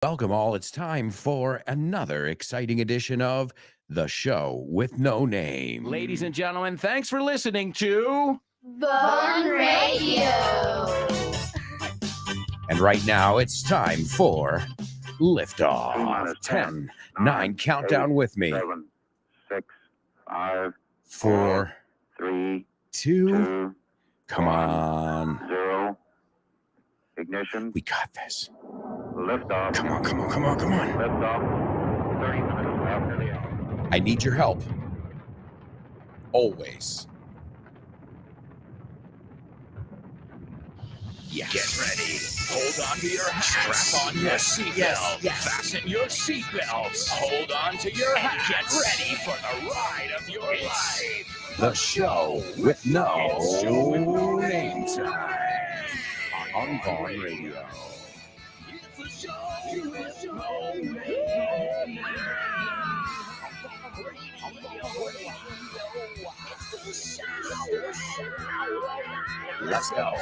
Welcome all. It's time for another exciting edition of The Show with No Name. Ladies and gentlemen, thanks for listening to Bone Radio. And right now it's time for Liftoff. 10, 9, countdown with me. 7, 6, 5, 4, 3, 2, come on. 0. Ignition. We got this. Liftoff. Come on. Liftoff. 30 minutes after the hour. I need your help. Always. Yes. Get ready. Hold on to your hat. Strap on your seatbelt. Fasten your seatbelts. Hold on to your hat. Get ready for the ride of your life. The Show with No Name time on Vaughn Radio. It's the show with no name. Let's go.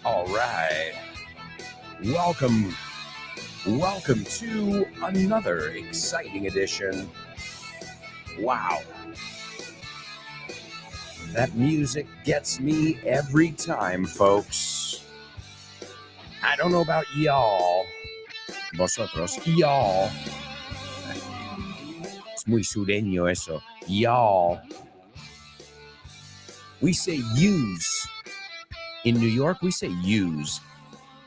All right. Welcome to another exciting edition. Wow. That music gets me every time, folks. I don't know about y'all. Vosotros, y'all. Es muy sureño eso. Y'all. We say use. In New York, we say use.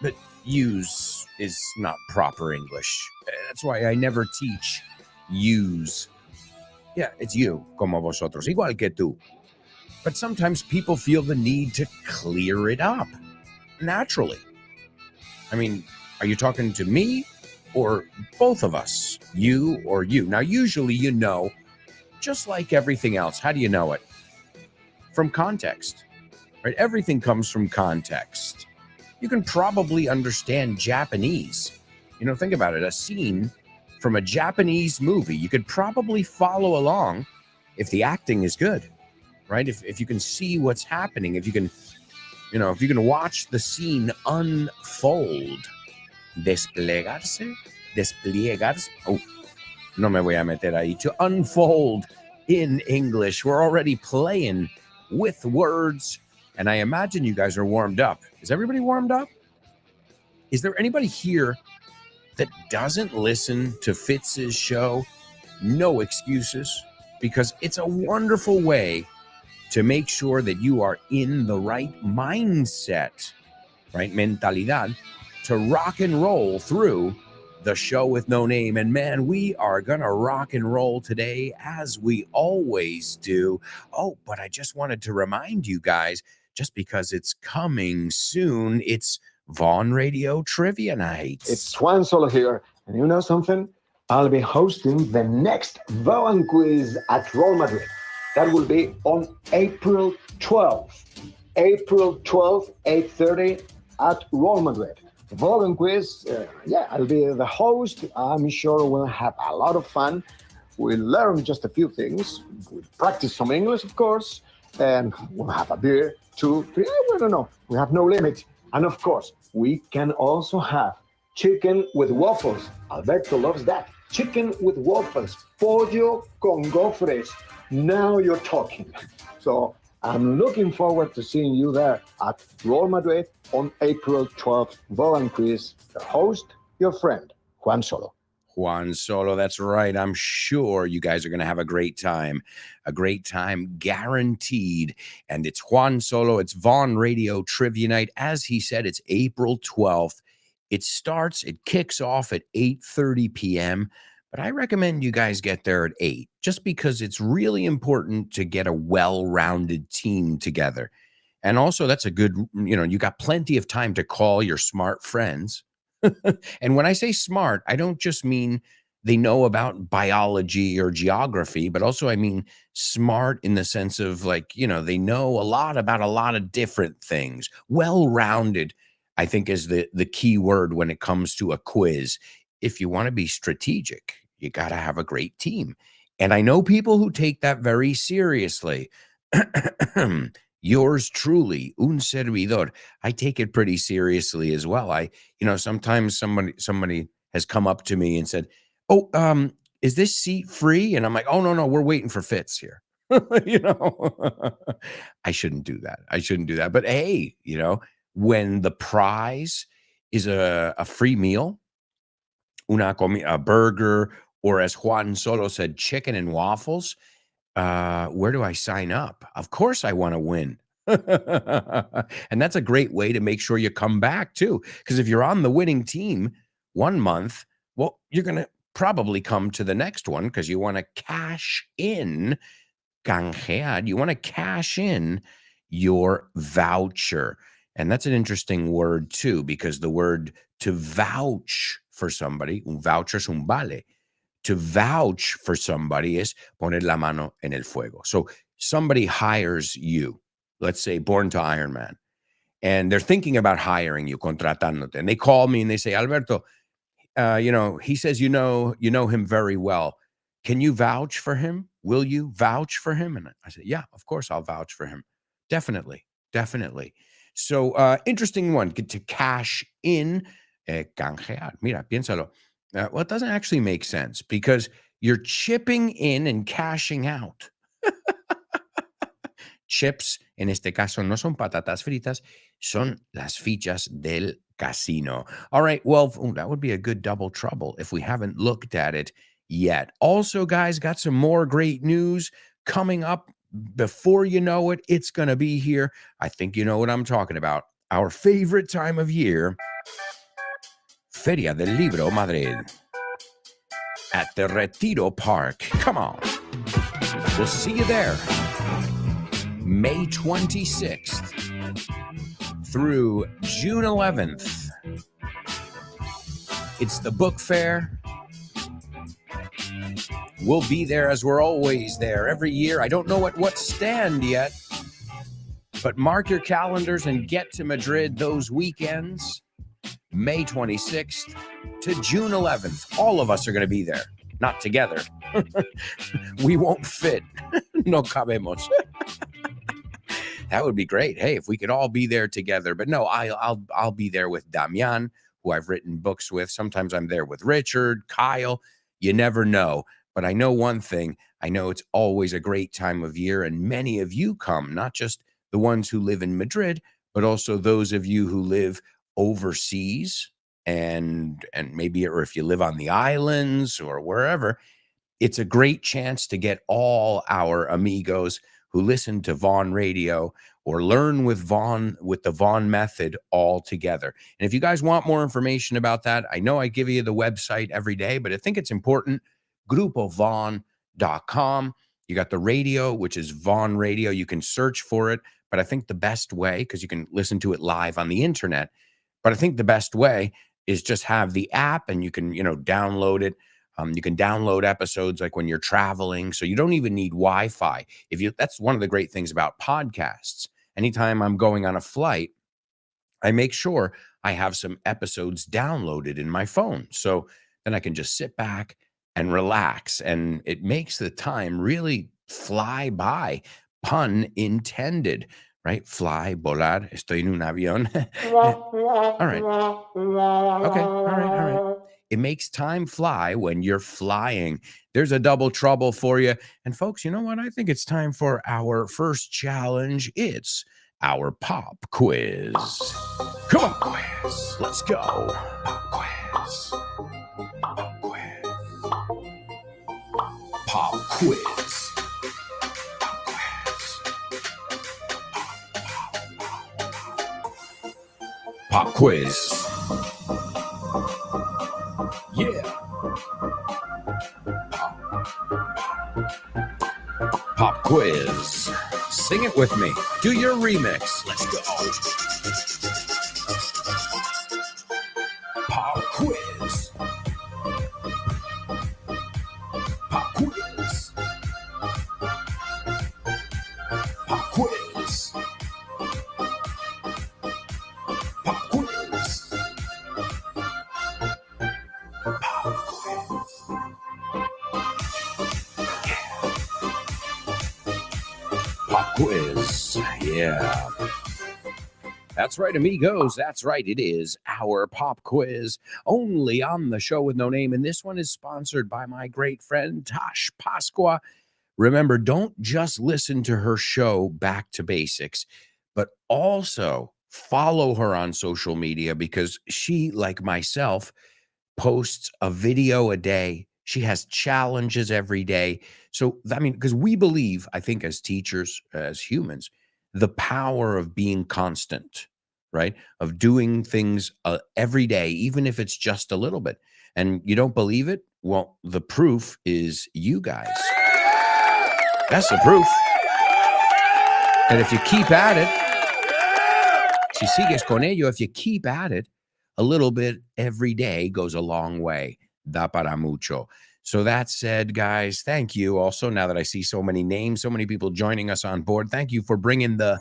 But use is not proper English. That's why I never teach use. Yeah, it's you, como vosotros, igual que tú. But sometimes people feel the need to clear it up naturally. I mean, are you talking to me or both of us? You or you? Now, usually you know, just like everything else. How do you know it? From context, right? Everything comes from context. You can probably understand Japanese. Think about it. A scene from a Japanese movie, you could probably follow along if the acting is good, right? If you can see what's happening, if you can watch the scene unfold. Desplegarse. Oh, no me voy a meter ahí. To unfold in English. We're already playing with words. And I imagine you guys are warmed up. Is everybody warmed up? Is there anybody here that doesn't listen to Fitz's show? No excuses, because it's a wonderful way to make sure that you are in the right mindset, right? Mentalidad to rock and roll through the Show with No Name. And man, we are going to rock and roll today as we always do. Oh, but I just wanted to remind you guys, just because it's coming soon, it's Vaughn Radio Trivia Night. It's Juan Solo here, and you know something? I'll be hosting the next Vaughn quiz at Real Madrid. That will be on April 12th. April 12th, 8:30 at Real Madrid. The Vaughn quiz, I'll be the host. I'm sure we'll have a lot of fun. We'll learn just a few things. We'll practice some English, of course, and we'll have a beer, 2, 3, I don't know. We have no limit. And of course, we can also have chicken with waffles. Alberto loves that. Chicken with waffles. Pollo con gofres. Now you're talking. So I'm looking forward to seeing you there at Real Madrid on April 12th. Vaughn quiz. The host, your friend, Juan Solo. Juan Solo, that's right. I'm sure you guys are going to have a great time guaranteed. And it's Juan Solo. It's Vaughn Radio Trivia Night. As he said, it's April 12th. It kicks off at 8:30 p.m. But I recommend you guys get there at 8, just because it's really important to get a well-rounded team together. And also that's a good, you got plenty of time to call your smart friends. And when I say smart, I don't just mean they know about biology or geography, but also I mean smart in the sense of they know a lot about a lot of different things. Well-rounded, I think, is the key word when it comes to a quiz. If you want to be strategic, You got to have a great team. And I know people who take that very seriously. Yours truly, un servidor. I take it pretty seriously as well. Sometimes somebody has come up to me and said, "Oh, is this seat free?" And I'm like, "Oh, no, we're waiting for Fitz here." I shouldn't do that. But hey, when the prize is a free meal, a burger, or as Juan Solo said, chicken and waffles, where do I sign up? Of course I want to win. And that's a great way to make sure you come back too. Because if you're on the winning team one month, well, you're going to probably come to the next one because you want to cash in, canjear, you want to cash in your voucher. And that's an interesting word too, because the word to vouch for somebody, un voucher es un vale. To vouch for somebody is poner la mano en el fuego. So somebody hires you, let's say Born to Iron Man, and they're thinking about hiring you, contratándote. And they call me and they say, Alberto, he says, you know him very well. Can you vouch for him? Will you vouch for him? And I said, yeah, of course I'll vouch for him. Definitely. So interesting one, to cash in, canjear. Mira, piénsalo. Well, it doesn't actually make sense because you're chipping in and cashing out. Chips, en este caso, no son patatas fritas, son las fichas del casino. All right, well, that would be a good double trouble if we haven't looked at it yet. Also, guys, got some more great news coming up. Before you know it, it's going to be here. I think you know what I'm talking about. Our favorite time of year, Feria del Libro Madrid at the Retiro Park. Come on. We'll see you there. May 26th through June 11th. It's the book fair. We'll be there as we're always there every year. I don't know at what stand yet, but mark your calendars and get to Madrid those weekends. May 26th to June 11th. All of us are going to be there. Not together. We won't fit. No cabemos. That would be great. Hey, if we could all be there together. But no, I'll be there with Damian, who I've written books with. Sometimes I'm there with Richard, Kyle. You never know. But I know one thing. I know it's always a great time of year, and many of you come, not just the ones who live in Madrid, but also those of you who live overseas and maybe, or if you live on the islands or wherever. It's a great chance to get all our amigos who listen to Vaughn Radio or learn with the Vaughn method all together. And if you guys want more information about that, I know I give you the website every day, but I think it's important. grupovaughn.com. You got the radio, which is Vaughn Radio. You can search for it, but I think the best way, because you can listen to it live on the internet, but I think the best way is just have the app and you can, download it. You can download episodes like when you're traveling, so you don't even need Wi-Fi. That's one of the great things about podcasts. Anytime I'm going on a flight, I make sure I have some episodes downloaded in my phone. So then I can just sit back and relax, and it makes the time really fly by, pun intended, right? Fly, volar, estoy en un avión. All right. Okay, all right. It makes time fly when you're flying. There's a double trouble for you. And folks, you know what? I think it's time for our first challenge. It's our pop quiz. Come on, quiz. Let's go. Pop quiz. Pop quiz. Pop quiz. Pop quiz. Yeah. Pop quiz. Sing it with me. Do your remix. Let's go. Pop quiz. Pop quiz. Pop quiz. Pop quiz. Pop quiz. pop quiz. Yeah. That's right, amigos. That's right. It is our pop quiz only on the show with no name. And this one is sponsored by my great friend, Tosh Pasqua. Remember, don't just listen to her show, Back to Basics, but also follow her on social media because she, like myself, posts a video a day. She has challenges every day. So, I mean, because we believe, I think, as teachers, as humans, the power of being constant, right? Of doing things every day, even if it's just a little bit. And you don't believe it? Well, the proof is you guys. That's the proof. And if you keep at it, si sigues con ello, if you keep at it, a little bit every day goes a long way. Da para mucho. So that said, guys, thank you. Also, now that I see so many names, so many people joining us on board, thank you for bringing the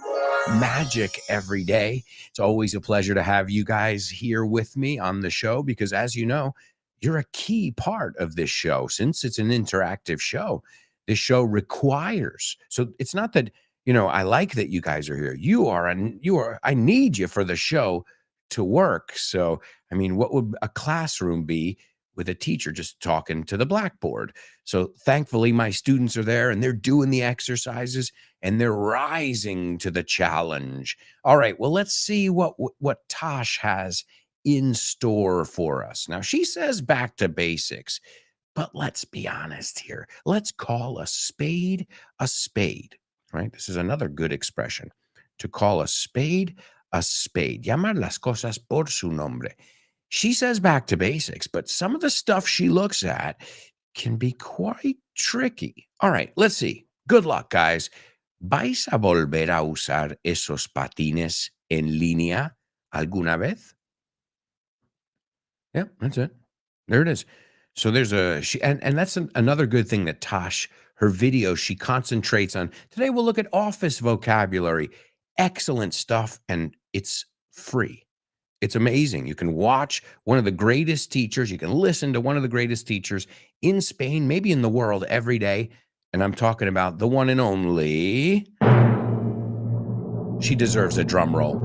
magic every day. It's always a pleasure to have you guys here with me on the show because, as you know, you're a key part of this show. Since it's an interactive show, this show requires. So it's not that, you know, I like that you guys are here. I need you for the show to work. So, I mean, what would a classroom be with a teacher just talking to the blackboard? So thankfully, my students are there and they're doing the exercises and they're rising to the challenge. All right, well, let's see what Tosh has in store for us. Now, she says back to basics, but let's be honest here. Let's call a spade, right? This is another good expression. To call a spade, llamar las cosas por su nombre. She says back to basics, but some of the stuff she looks at can be quite tricky. All right, let's see. Good luck, guys. ¿Vais a volver a usar esos patines en línea alguna vez? Yeah, that's it. There it is. So there's and that's another good thing that Tosh, her video, she concentrates on. Today we'll look at office vocabulary. Excellent stuff, and it's free. It's amazing. You can watch one of the greatest teachers. You can listen to one of the greatest teachers in Spain, maybe in the world, every day. And I'm talking about the one and only. She deserves a drum roll.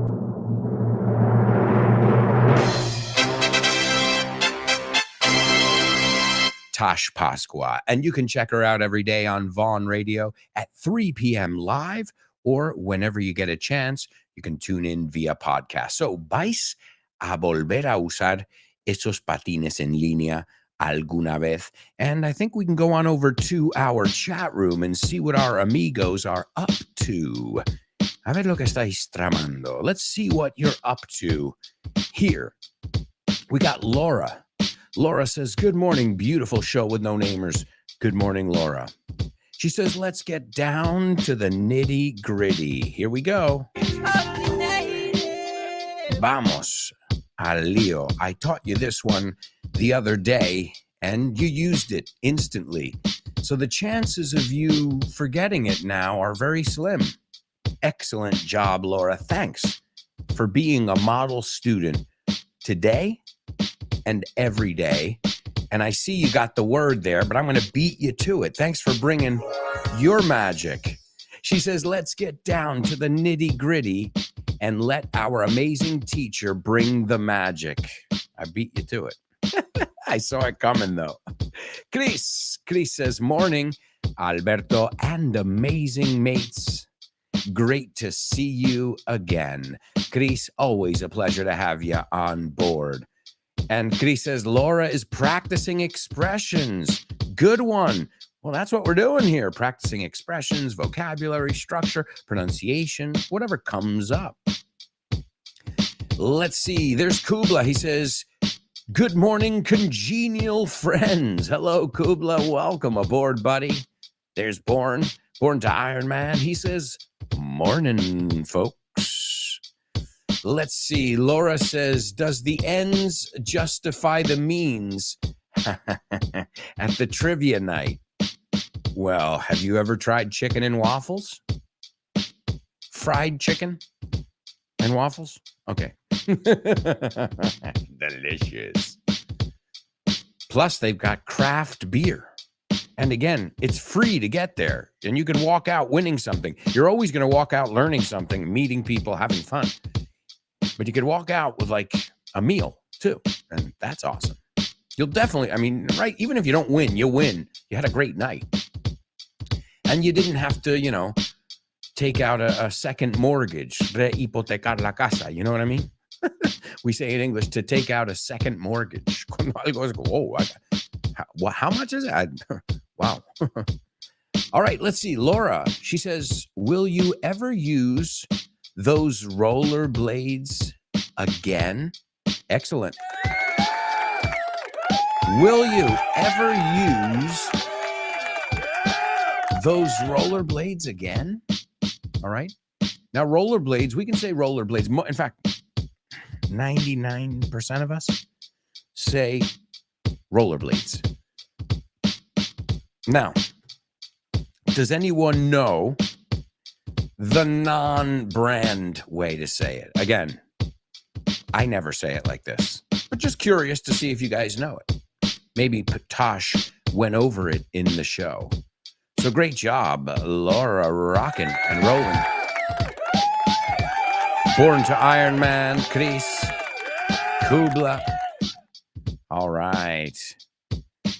Tosh Pasqua. And you can check her out every day on Vaughn Radio at 3 p.m. live, or whenever you get a chance, you can tune in via podcast. So, ¿vais a volver a usar esos patines en línea alguna vez? And I think we can go on over to our chat room and see what our amigos are up to. A ver lo que estáis tramando. Let's see what you're up to here. We got Laura. Laura says, good morning, beautiful show with no namers. Good morning, Laura. She says, let's get down to the nitty gritty. Here we go. Vamos al lío. I taught you this one the other day, and you used it instantly. So the chances of you forgetting it now are very slim. Excellent job, Laura. Thanks for being a model student today and every day. And I see you got the word there, but I'm going to beat you to it. Thanks for bringing your magic. She says, let's get down to the nitty gritty and let our amazing teacher bring the magic. I beat you to it. I saw it coming though. Chris says, morning, Alberto and amazing mates. Great to see you again. Chris, always a pleasure to have you on board. And Chris says, Laura is practicing expressions. Good one. Well, that's what we're doing here. Practicing expressions, vocabulary, structure, pronunciation, whatever comes up. Let's see. There's Kubla. He says, good morning, congenial friends. Hello, Kubla. Welcome aboard, buddy. There's Born to Iron Man. He says, morning, folks. Let's see. Laura says, does the ends justify the means at the trivia night? Well, have you ever tried chicken and waffles? Fried chicken and waffles? Okay. Delicious. Plus, they've got craft beer. And again, it's free to get there. And you can walk out winning something. You're always going to walk out learning something, meeting people, having fun. But you could walk out with like a meal too. And that's awesome. You'll definitely, I mean, right, even if you don't win, you'll win. You had a great night. And you didn't have to, you know, take out a second mortgage, rehipotecar la casa. You know what I mean? We say in English to take out a second mortgage. Oh, how much is that? Wow. All right, let's see. Laura, she says, will you ever use those rollerblades again? Excellent. Will you ever use those rollerblades again? All right. Now, rollerblades, we can say rollerblades. In fact, 99% of us say rollerblades. Now, does anyone know the non-brand way to say it? Again, I never say it like this, but just curious to see if you guys know it. Maybe Patosh went over it in the show. So great job, Laura, rocking and rolling. Born to Iron Man, Chris, Kubla. All right.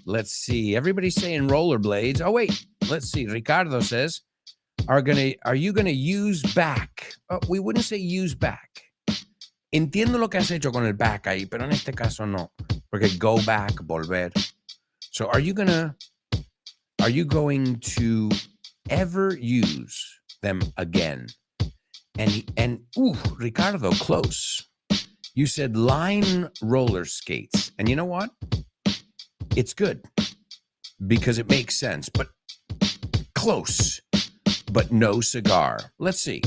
Let's see. Everybody's saying rollerblades. Oh, wait. Let's see. Ricardo says, are you gonna use back? Oh, we wouldn't say use back. Entiendo lo que has hecho con el back ahí, pero en este caso no. Porque go back, volver. So are you going to ever use them again? And Ricardo, close. You said line roller skates. And you know what? It's good because it makes sense, but close, but no cigar. Let's see.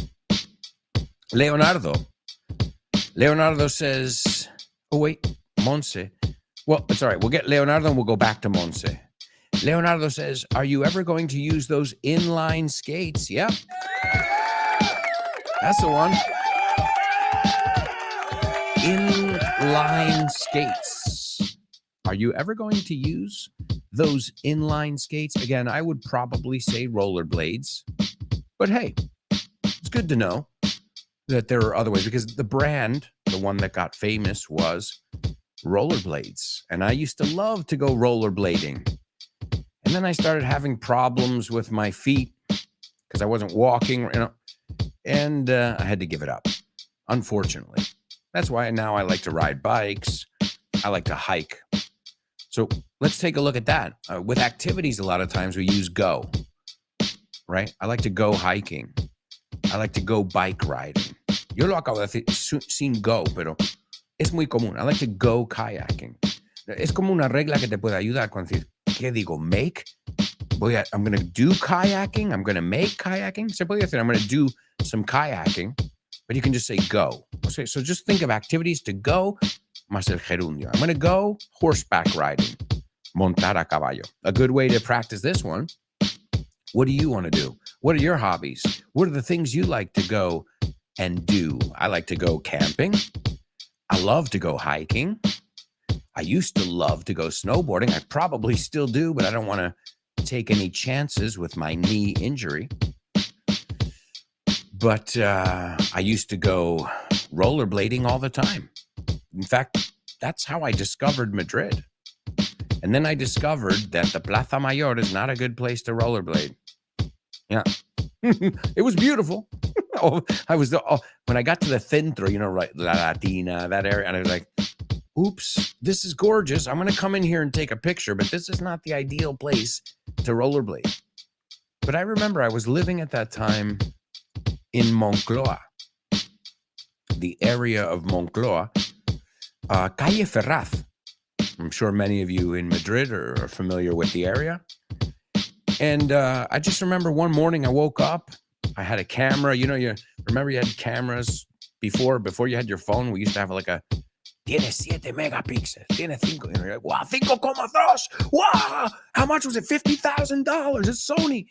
Leonardo says, oh, wait, Monse. Well, it's all right. We'll get Leonardo and we'll go back to Monse. Leonardo says, are you ever going to use those inline skates? Yep. That's the one. Inline skates. Are you ever going to use those inline skates? Again, I would probably say rollerblades. But hey, it's good to know that there are other ways, because the brand, the one that got famous, was rollerblades. And I used to love to go rollerblading. And then I started having problems with my feet because I wasn't walking, you know, and I had to give it up, unfortunately. That's why now I like to ride bikes. I like to hike. So let's take a look at that. With activities, a lot of times we use go, right? I like to go hiking. I like to go bike riding. Yo lo acabo de decir sin go, pero es muy común. I like to go kayaking. Es como una regla que te puede ayudar con decir, ¿qué digo? Make? I'm going to do kayaking. I'm going to make kayaking. Se puede decir, I'm going to do some kayaking, but you can just say go. Okay, so just think of activities to go, más el gerundio. I'm going to go horseback riding, montar a caballo. A good way to practice this one. What do you want to do? What are your hobbies? What are the things you like to go and do? I like to go camping. I love to go hiking. I used to love to go snowboarding. I probably still do, but I don't want to take any chances with my knee injury. But I used to go rollerblading all the time. In fact, that's how I discovered Madrid. And then I discovered that the Plaza Mayor is not a good place to rollerblade. Yeah. It was beautiful. When I got to the centro, you know, right, La Latina, that area, and I was like, oops, this is gorgeous. I'm going to come in here and take a picture, but this is not the ideal place to rollerblade. But I remember I was living at that time in Moncloa, the area of Moncloa, Calle Ferraz. I'm sure many of you in Madrid are familiar with the area. And I just remember one morning I woke up, I had a camera. You know, you remember you had cameras before you had your phone. We used to have like a, tiene 7 megapixels, tiene 5. And you're like, wow, 5,2. Wow, how much was it? $50,000. It's Sony.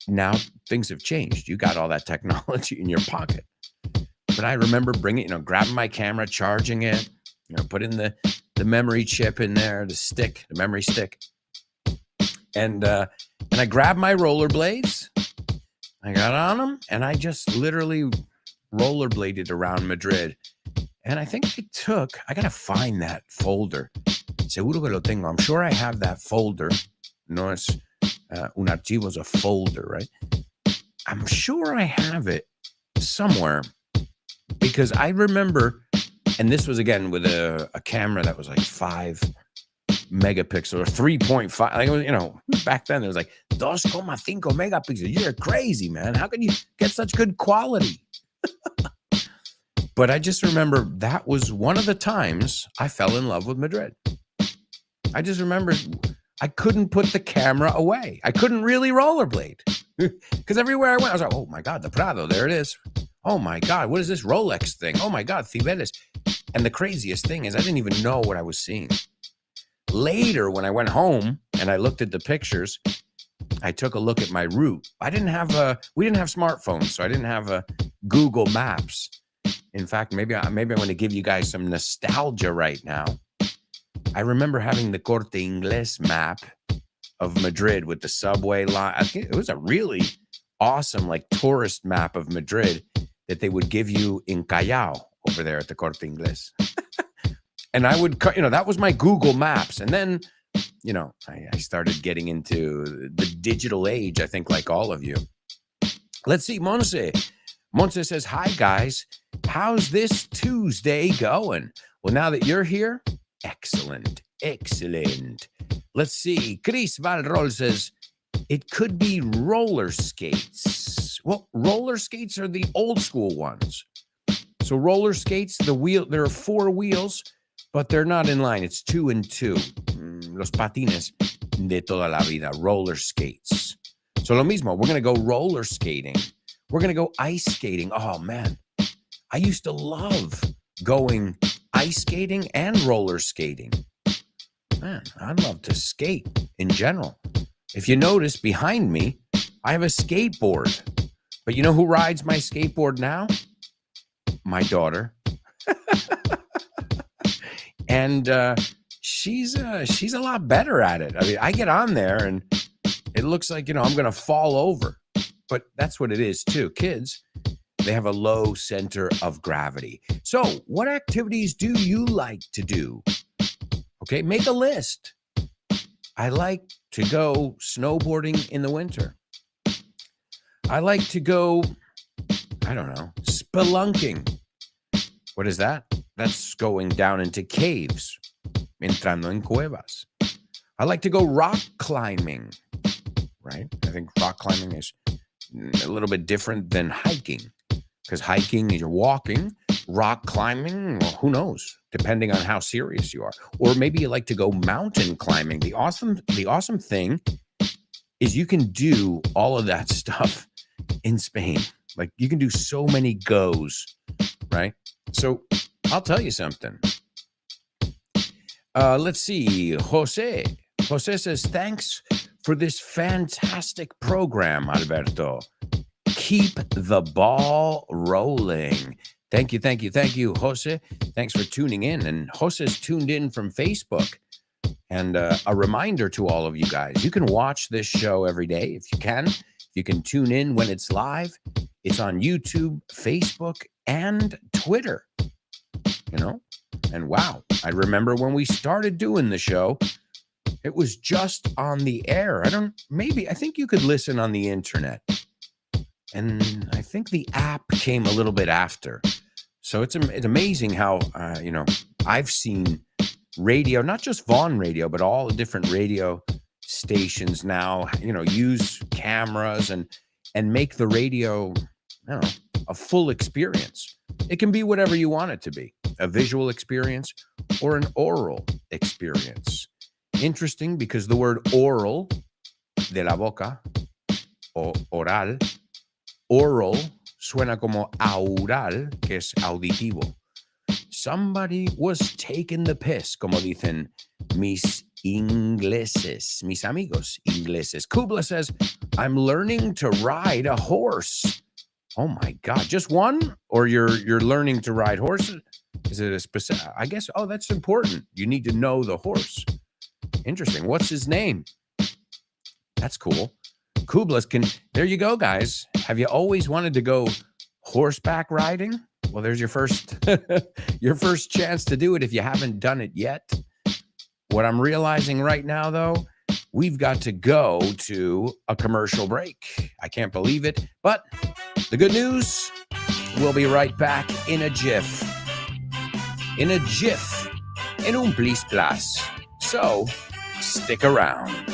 Now things have changed. You got all that technology in your pocket. But I remember grabbing my camera, charging it, putting the memory chip in there, the memory stick. And I grabbed my rollerblades. I got on them, and I just literally rollerbladed around Madrid. And I think I got to find that folder. Seguro que lo tengo. I'm sure I have that folder. No es un archivo, is a folder, right? I'm sure I have it somewhere because I remember, and this was again with a camera that was like 5 megapixel or 3.5. Like, you know, back then it was like 2.5 megapixels. You're crazy, man. How can you get such good quality? But I just remember that was one of the times I fell in love with Madrid. I just remember I couldn't put the camera away. I couldn't really rollerblade because everywhere I went, I was like, oh my God, the Prado, there it is. Oh my God, what is this Rolex thing? Oh my God, Cibeles. And the craziest thing is I didn't even know what I was seeing. Later, when I went home and I looked at the pictures, I took a look at my route. We didn't have smartphones, so I didn't have Google Maps. In fact, maybe I'm going to give you guys some nostalgia right now. I remember having the Corte Inglés map of Madrid with the subway line. I think it was a really awesome, like, tourist map of Madrid that they would give you in Callao over there at the Corte Inglés. And I would, that was my Google Maps. And then, I started getting into the digital age, I think, like all of you. Let's see, Monse. Monse says, hi, guys. How's this Tuesday going? Well, now that you're here, excellent. Let's see. Chris Valrol says, it could be roller skates. Well, roller skates are the old school ones. So roller skates, there are 4 wheels, but they're not in line. It's 2 and 2. Los patines de toda la vida, roller skates. So lo mismo, we're going to go roller skating. We're going to go ice skating. Oh, man. I used to love going ice skating and roller skating. Man, I'd love to skate in general. If you notice behind me, I have a skateboard. But you know who rides my skateboard now? My daughter. And she's a lot better at it. I mean, I get on there and it looks like, I'm going to fall over. But that's what it is too. Kids, they have a low center of gravity. So what activities do you like to do? Okay, make a list. I like to go snowboarding in the winter. I like to go, spelunking. What is that? That's going down into caves, entrando en cuevas. I like to go rock climbing, right? I think rock climbing is a little bit different than hiking, because hiking is you're walking. Rock climbing, well, who knows? Depending on how serious you are. Or maybe you like to go mountain climbing. The awesome thing is you can do all of that stuff in Spain. Like, you can do so many goes, right? So I'll tell you something. Let's see. Jose says, thanks for this fantastic program, Alberto. Keep the ball rolling. Thank you, Jose. Thanks for tuning in. And Jose's tuned in from Facebook. And a reminder to all of you guys, you can watch this show every day if you can. You can tune in when it's live. It's on YouTube, Facebook, and Twitter. And wow, I remember when we started doing the show, it was just on the air. I think you could listen on the internet. And I think the app came a little bit after. So it's amazing how, I've seen radio, not just Vaughn Radio, but all the different radio stations now, use cameras and make the radio, a full experience. It can be whatever you want it to be, a visual experience or an oral experience. Interesting, because the word oral, de la boca, o oral, oral suena como aural, que es auditivo. Somebody was taking the piss, como dicen mis ingleses, mis amigos ingleses. Kubla says, I'm learning to ride a horse. Oh my God, just one? Or you're learning to ride horses? Is it a specific? I guess, that's important. You need to know the horse. Interesting. What's his name? That's cool. Kublas there you go, guys. Have you always wanted to go horseback riding? Well, there's your first your first chance to do it if you haven't done it yet. What I'm realizing right now, though, we've got to go to a commercial break. I can't believe it, but the good news, we'll be right back in a jiff. In a jiff. In un plis plas. So, stick around.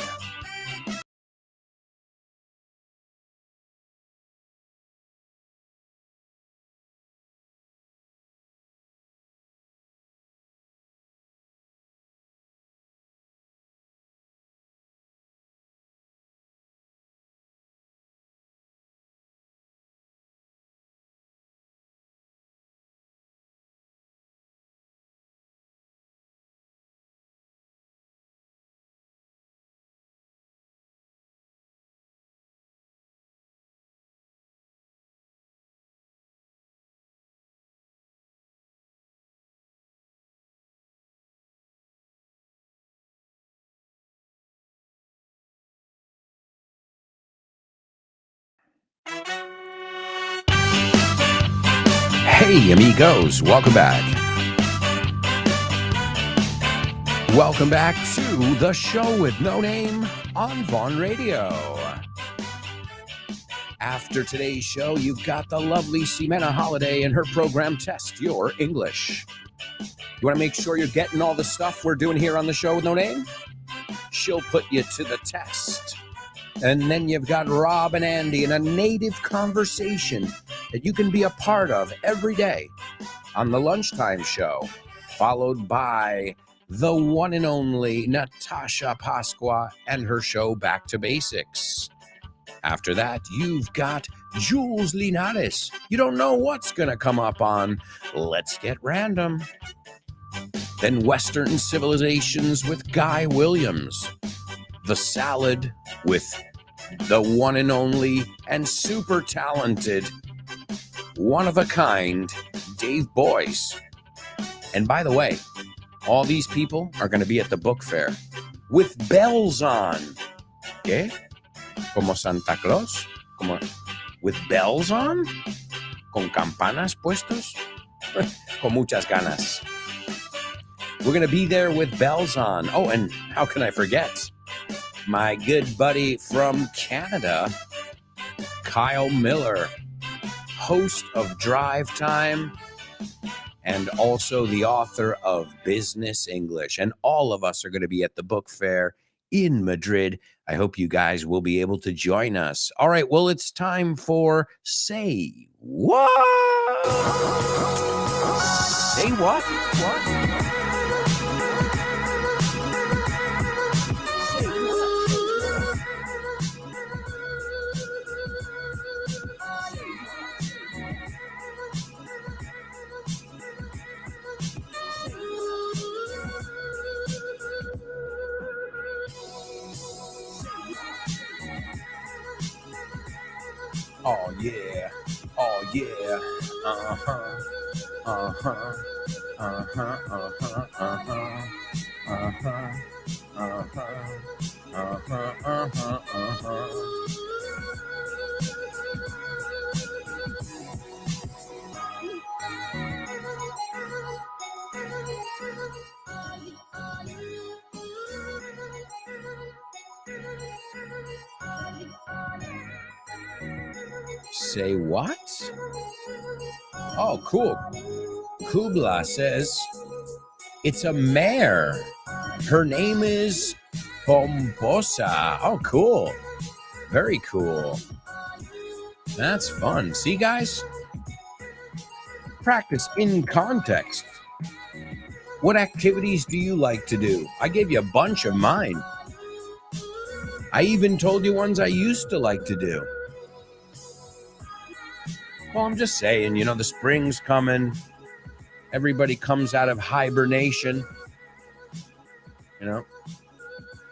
Hey, amigos, welcome back. Welcome back to the show with no name on Vaughn Radio. After today's show, you've got the lovely Ximena Holiday and her program Test Your English. You want to make sure you're getting all the stuff we're doing here on the show with no name? She'll put you to the test. And then you've got Rob and Andy in a native conversation that you can be a part of every day on the lunchtime show, followed by the one and only Natasha Pasqua and her show Back to Basics. After that, you've got Jules Linares. You don't know what's going to come up on Let's Get Random. Then Western Civilizations with Guy Williams. The Salad with the one and only and super talented, one of a kind, Dave Boyce. And by the way, all these people are going to be at the book fair with bells on. ¿Qué? Como Santa Claus? Como with bells on? Con campanas puestos? Con muchas ganas. We're going to be there with bells on. Oh, and how can I forget? My good buddy from Canada, Kyle Miller, host of Drive Time and also the author of Business English. And all of us are going to be at the book fair in Madrid. I hope you guys will be able to join us. All right, well, it's time for Say What? Say what? What? Oh yeah, oh yeah, uh-huh, uh-huh, uh-huh, uh-huh, uh-huh, uh-huh, uh-huh, uh-huh, uh-huh. Say what? Oh, cool. Kubla says it's a mare. Her name is Pomposa. Oh, cool. Very cool. That's fun. See, guys? Practice in context. What activities do you like to do? I gave you a bunch of mine. I even told you ones I used to like to do. Well, I'm just saying, you know, the spring's coming. Everybody comes out of hibernation. You know,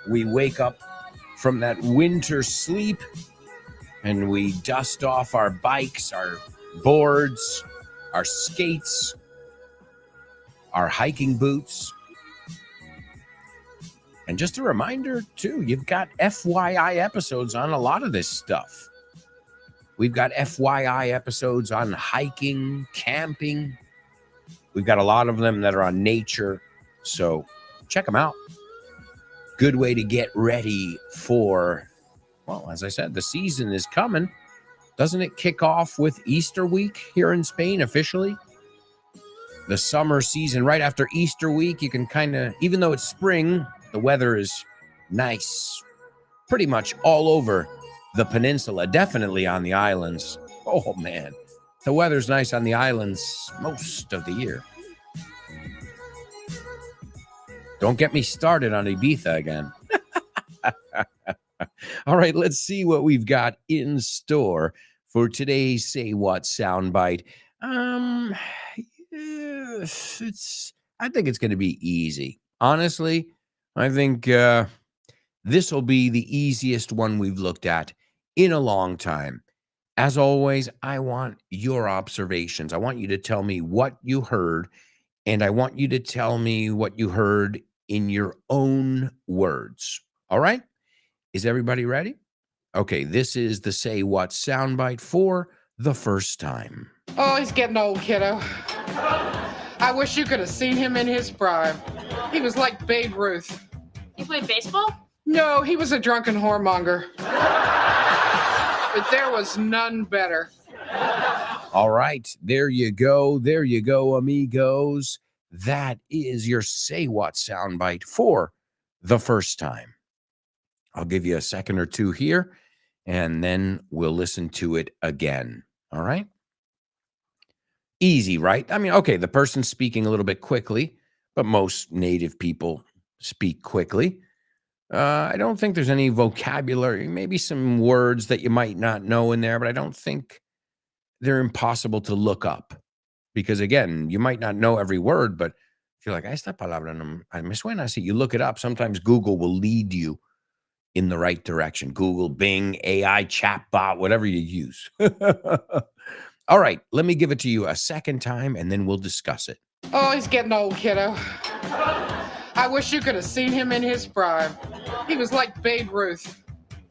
we wake up from that winter sleep and we dust off our bikes, our boards, our skates, our hiking boots. And just a reminder, too, you've got FYI episodes on a lot of this stuff. We've got FYI episodes on hiking, camping. We've got a lot of them that are on nature. So check them out. Good way to get ready for, well, as I said, the season is coming. Doesn't it kick off with Easter week here in Spain officially? The summer season right after Easter week, you can kind of, even though it's spring, the weather is nice pretty much all over the peninsula, definitely on the islands. Oh, man. The weather's nice on the islands most of the year. Don't get me started on Ibiza again. All right, let's see what we've got in store for today's Say What soundbite. I think it's going to be easy. Honestly, I think this will be the easiest one we've looked at in a long time. As always, I want your observations. I want you to tell me what you heard, and I want you to tell me what you heard in your own words. All right? Is everybody ready? Okay, this is the Say What soundbite for the first time. Oh, he's getting old, kiddo. I wish you could have seen him in his prime. He was like Babe Ruth. You played baseball? No, he was a drunken whoremonger. But there was none better. All right, there you go. There you go, amigos. That is your Say What soundbite for the first time. I'll give you a second or two here, and then we'll listen to it again. All right? Easy, right? I mean, okay, the person's speaking a little bit quickly, but most native people speak quickly. I don't think there's any vocabulary, maybe some words that you might not know in there, but I don't think they're impossible to look up. Because again, you might not know every word, but if you're like, esta palabra no me suena así, you look it up. Sometimes Google will lead you in the right direction. Google, Bing, AI, chatbot, whatever you use. All right, let me give it to you a second time, and then we'll discuss it. Oh, he's getting old, kiddo. I wish you could have seen him in his prime. He was like Babe Ruth.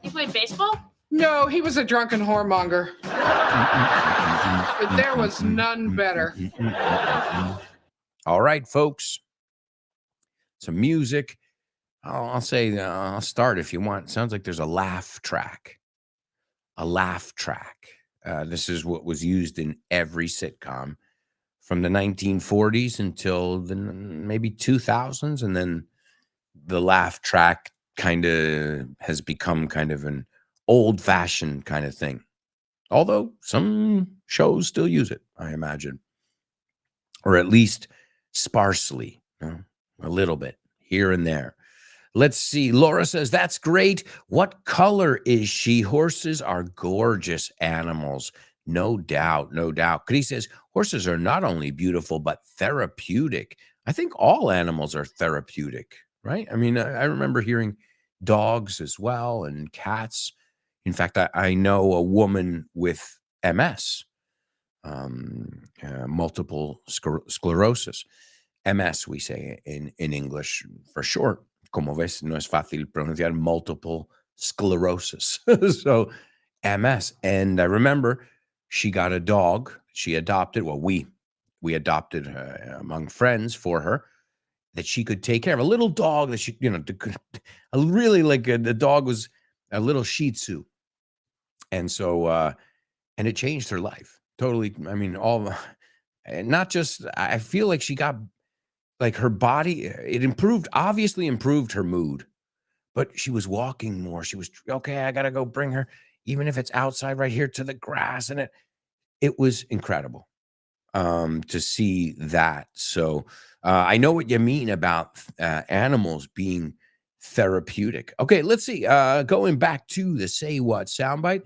You played baseball? No, he was a drunken whoremonger. But there was none better. All right, folks. Some music. I'll say, I'll start if you want. Sounds like there's a laugh track. A laugh track. This is what was used in every sitcom from the 1940s until the maybe 2000s. And then the laugh track kind of has become kind of an old-fashioned kind of thing. Although some shows still use it, I imagine. Or at least sparsely, a little bit here and there. Let's see. Laura says, that's great. What color is she? Horses are gorgeous animals. No doubt, no doubt. Chris says, horses are not only beautiful, but therapeutic. I think all animals are therapeutic, right? I mean, I remember hearing dogs as well and cats. In fact, I know a woman with MS, multiple sclerosis. MS, we say in English for short. Como ves, no es fácil pronunciar multiple sclerosis. So MS. And I remember she got a dog. She adopted, well, we adopted among friends for her that she could take care of. A little dog that she, really like the dog was a little Shih Tzu. And so, and it changed her life. Totally. I mean, not just, I feel like she got, like her body, it obviously improved her mood, but she was walking more. She was, okay, I got to go bring her, even if it's outside right here to the grass. And it was incredible to see that. So I know what you mean about animals being therapeutic. Okay, let's see. Going back to the Say What soundbite,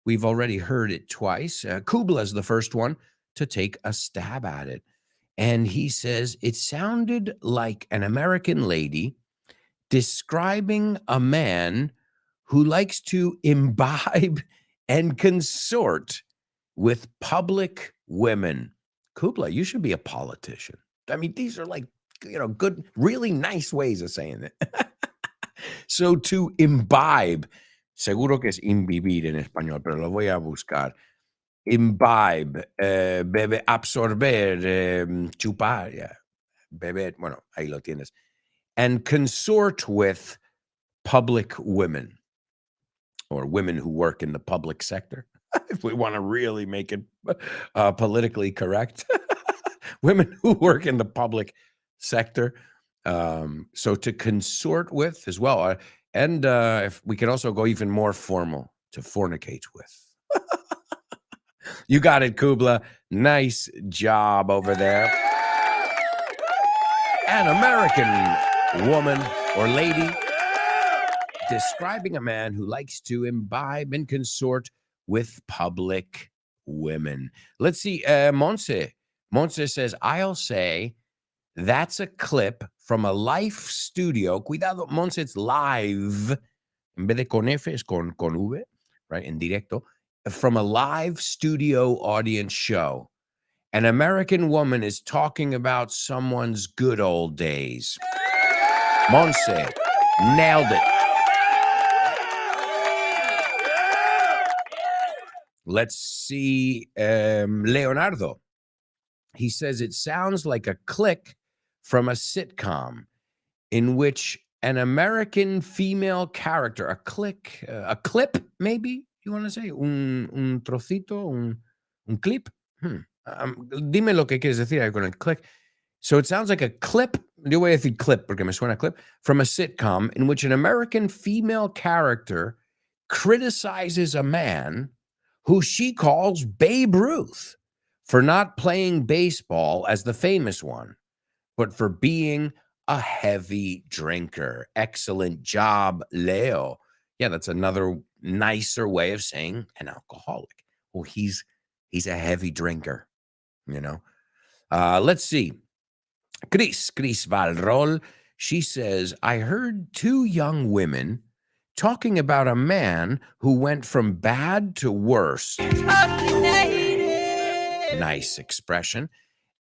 we've already heard it twice. Kubla is the first one to take a stab at it. And he says, it sounded like an American lady describing a man who likes to imbibe and consort with public women. Kubla, you should be a politician. I mean, these are like, good, really nice ways of saying it. So to imbibe, seguro que es imbibir en español, pero lo voy a buscar. Imbibe, bebe, absorber, chupar, yeah. Beber, bueno, ahí lo tienes. And consort with public women or women who work in the public sector. If we want to really make it politically correct, women who work in the public sector. So to consort with as well. And if we could also go even more formal, to fornicate with. You got it, Kubla. Nice job over there. An American woman or lady describing a man who likes to imbibe and consort with public women. Let's see. Monse. Monse says, I'll say that's a clip from a live studio. Cuidado, Monse, it's live. En vez de con F, es con V, right? En directo. From a live studio audience show. An American woman is talking about someone's good old days. Monse, nailed it. Let's see. Leonardo. He says it sounds like a click from a sitcom in which an American female character, a clip, maybe you want to say, un trocito, un clip. Dime lo que quieres decir con el click. So it sounds like a clip. Yo voy a decir clip porque me suena clip from a sitcom in which an American female character criticizes a man who she calls Babe Ruth for not playing baseball as the famous one, but for being a heavy drinker. Excellent job, Leo. Yeah, that's another nicer way of saying an alcoholic. Well, he's a heavy drinker, you know. Let's see. Chris Valrol, she says, I heard two young women talking about a man who went from bad to worse. Nice expression.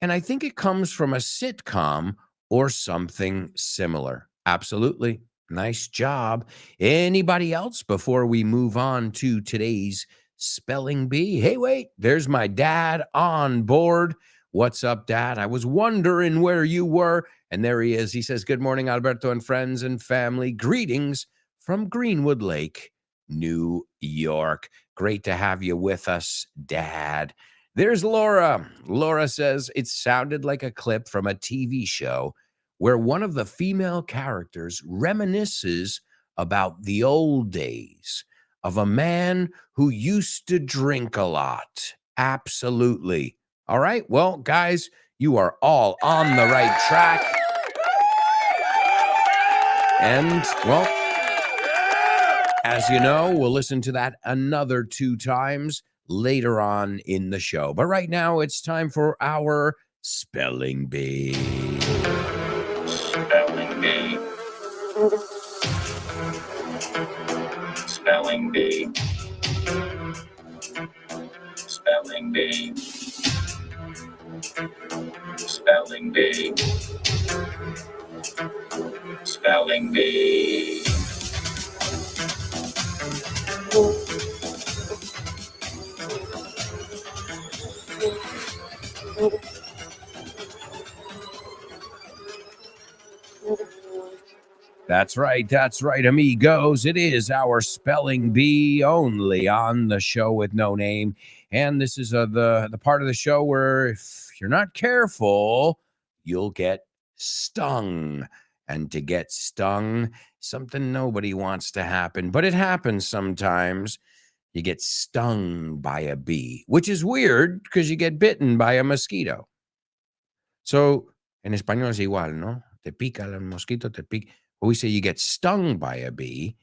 And I think it comes from a sitcom or something similar. Absolutely. Nice job. Anybody else before we move on to today's spelling bee? Hey, wait, there's my dad on board. What's up, Dad? I was wondering where you were. And there he is. He says, good morning, Alberto and friends and family. Greetings from Greenwood Lake, New York. Great to have you with us, Dad. There's Laura. Laura says, it sounded like a clip from a TV show where one of the female characters reminisces about the old days of a man who used to drink a lot. Absolutely. All right. Well, guys, you are all on the right track. And, well, as you know, we'll listen to that another 2 times later on in the show. But right now, it's time for our spelling bee. Spelling bee. Spelling bee. Spelling bee. Spelling bee. Spelling bee. That's right, amigos. It is our spelling bee only on the show with no name. And this is the part of the show where if you're not careful, you'll get stung. And to get stung, something nobody wants to happen, but it happens sometimes. You get stung by a bee, which is weird because you get bitten by a mosquito. So, en español es igual, ¿no? Te pica el mosquito, te pica. We say you get stung by a bee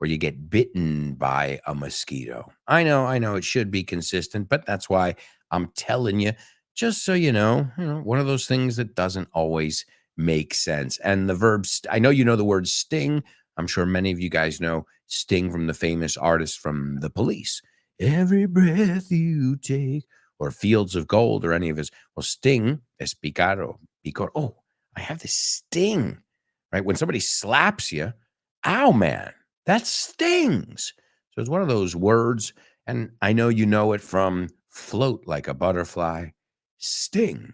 or you get bitten by a mosquito. I know, it should be consistent, but that's why I'm telling you, just so you know, one of those things that doesn't always make sense. And the verb, I know you know the word sting. I'm sure many of you guys know Sting from the famous artist from The Police. Every breath you take, or Fields of Gold, or any of his. Well, sting es picar or picor. Oh, I have this sting. Right? When somebody slaps you, Ow, man, that stings. So it's one of those words, and I know you know it from float like a butterfly, sting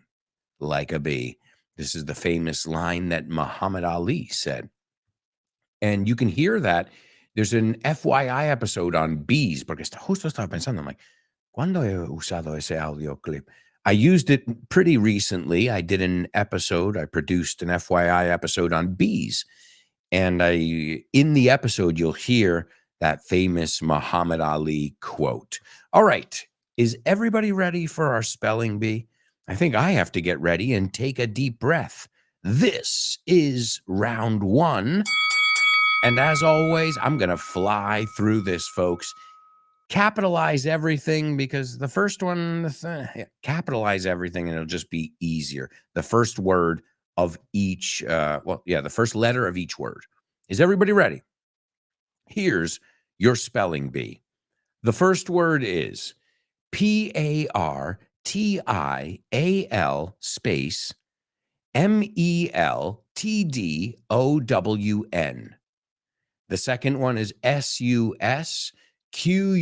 like a bee. This is the famous line that Muhammad Ali said. And you can hear that. There's an FYI episode on bees, porque justo estaba pensando, I'm like, ¿cuándo he usado ese audio clip? I used it pretty recently. I did an episode. I produced an FYI episode on bees. And in the episode, you'll hear that famous Muhammad Ali quote. All right. Is everybody ready for our spelling bee? I think I have to get ready and take a deep breath. This is round one. And as always, I'm going to fly through this, folks. Capitalize everything, because the first one, capitalize everything and it'll just be easier. The first word of each, the first letter of each word. Is everybody ready? Here's your spelling bee. The first word is Partial space Meltdown. The second one is Susquehanna space River.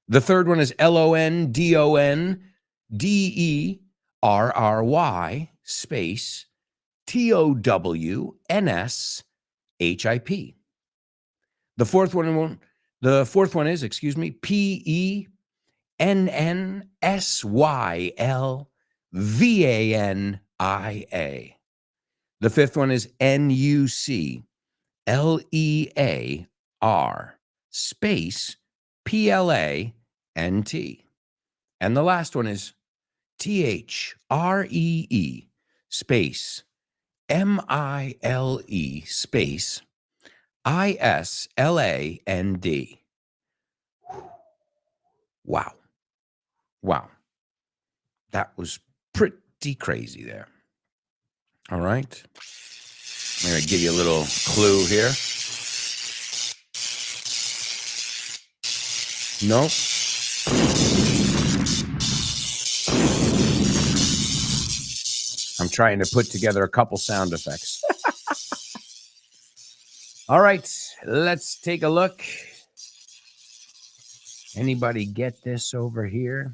The third one is Londonderry space Township. The fourth one is, Pennsylvania. The fifth one is Nuclear space Plant. And the last one is Three space Mile space Island. Wow. Wow. That was pretty crazy there. All right. I'm going to give you a little clue here. No. I'm trying to put together a couple sound effects. All right, let's take a look. Anybody get this over here?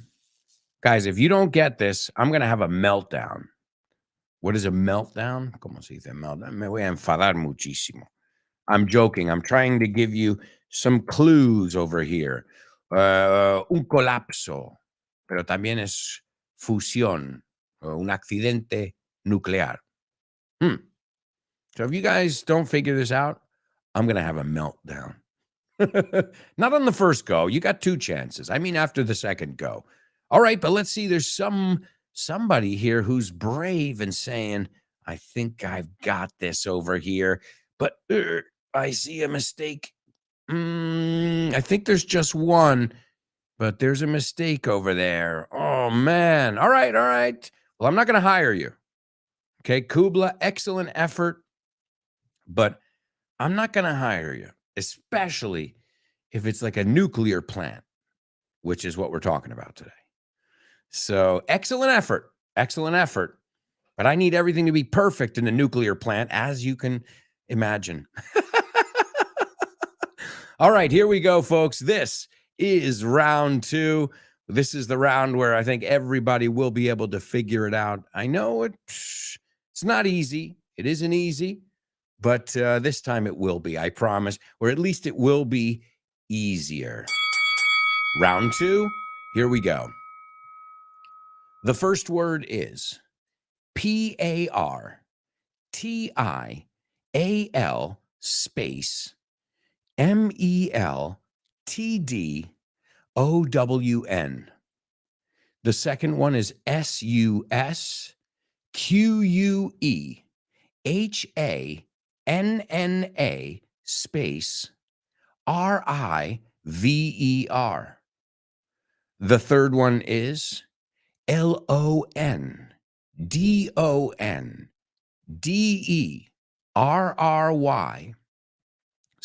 Guys, if you don't get this, I'm going to have a meltdown. What is a meltdown? ¿Cómo se dice meltdown? Me voy a enfadar muchísimo. I'm joking. I'm trying to give you some clues over here. Un colapso, pero también es fusión, un accidente nuclear. So if you guys don't figure this out, I'm going to have a meltdown. Not on the first go. You got two chances. I mean, after the second go. All right, but let's see. There's somebody here who's brave and saying, I think I've got this over here, but I see a mistake. I think there's just one, but there's a mistake over there. Oh, man. All right. Well, I'm not going to hire you. Okay, Kubla, excellent effort, but I'm not going to hire you, especially if it's like a nuclear plant, which is what we're talking about today. So excellent effort, but I need everything to be perfect in the nuclear plant, as you can imagine. All right, here we go, folks. This is round two. This is the round where I think everybody will be able to figure it out. I know it's not easy. It isn't easy, but this time it will be, I promise, or at least it will be easier. Round two, here we go. The first word is Partial space Meltdown. The second one is Susquehanna space River. The third one is Londonderry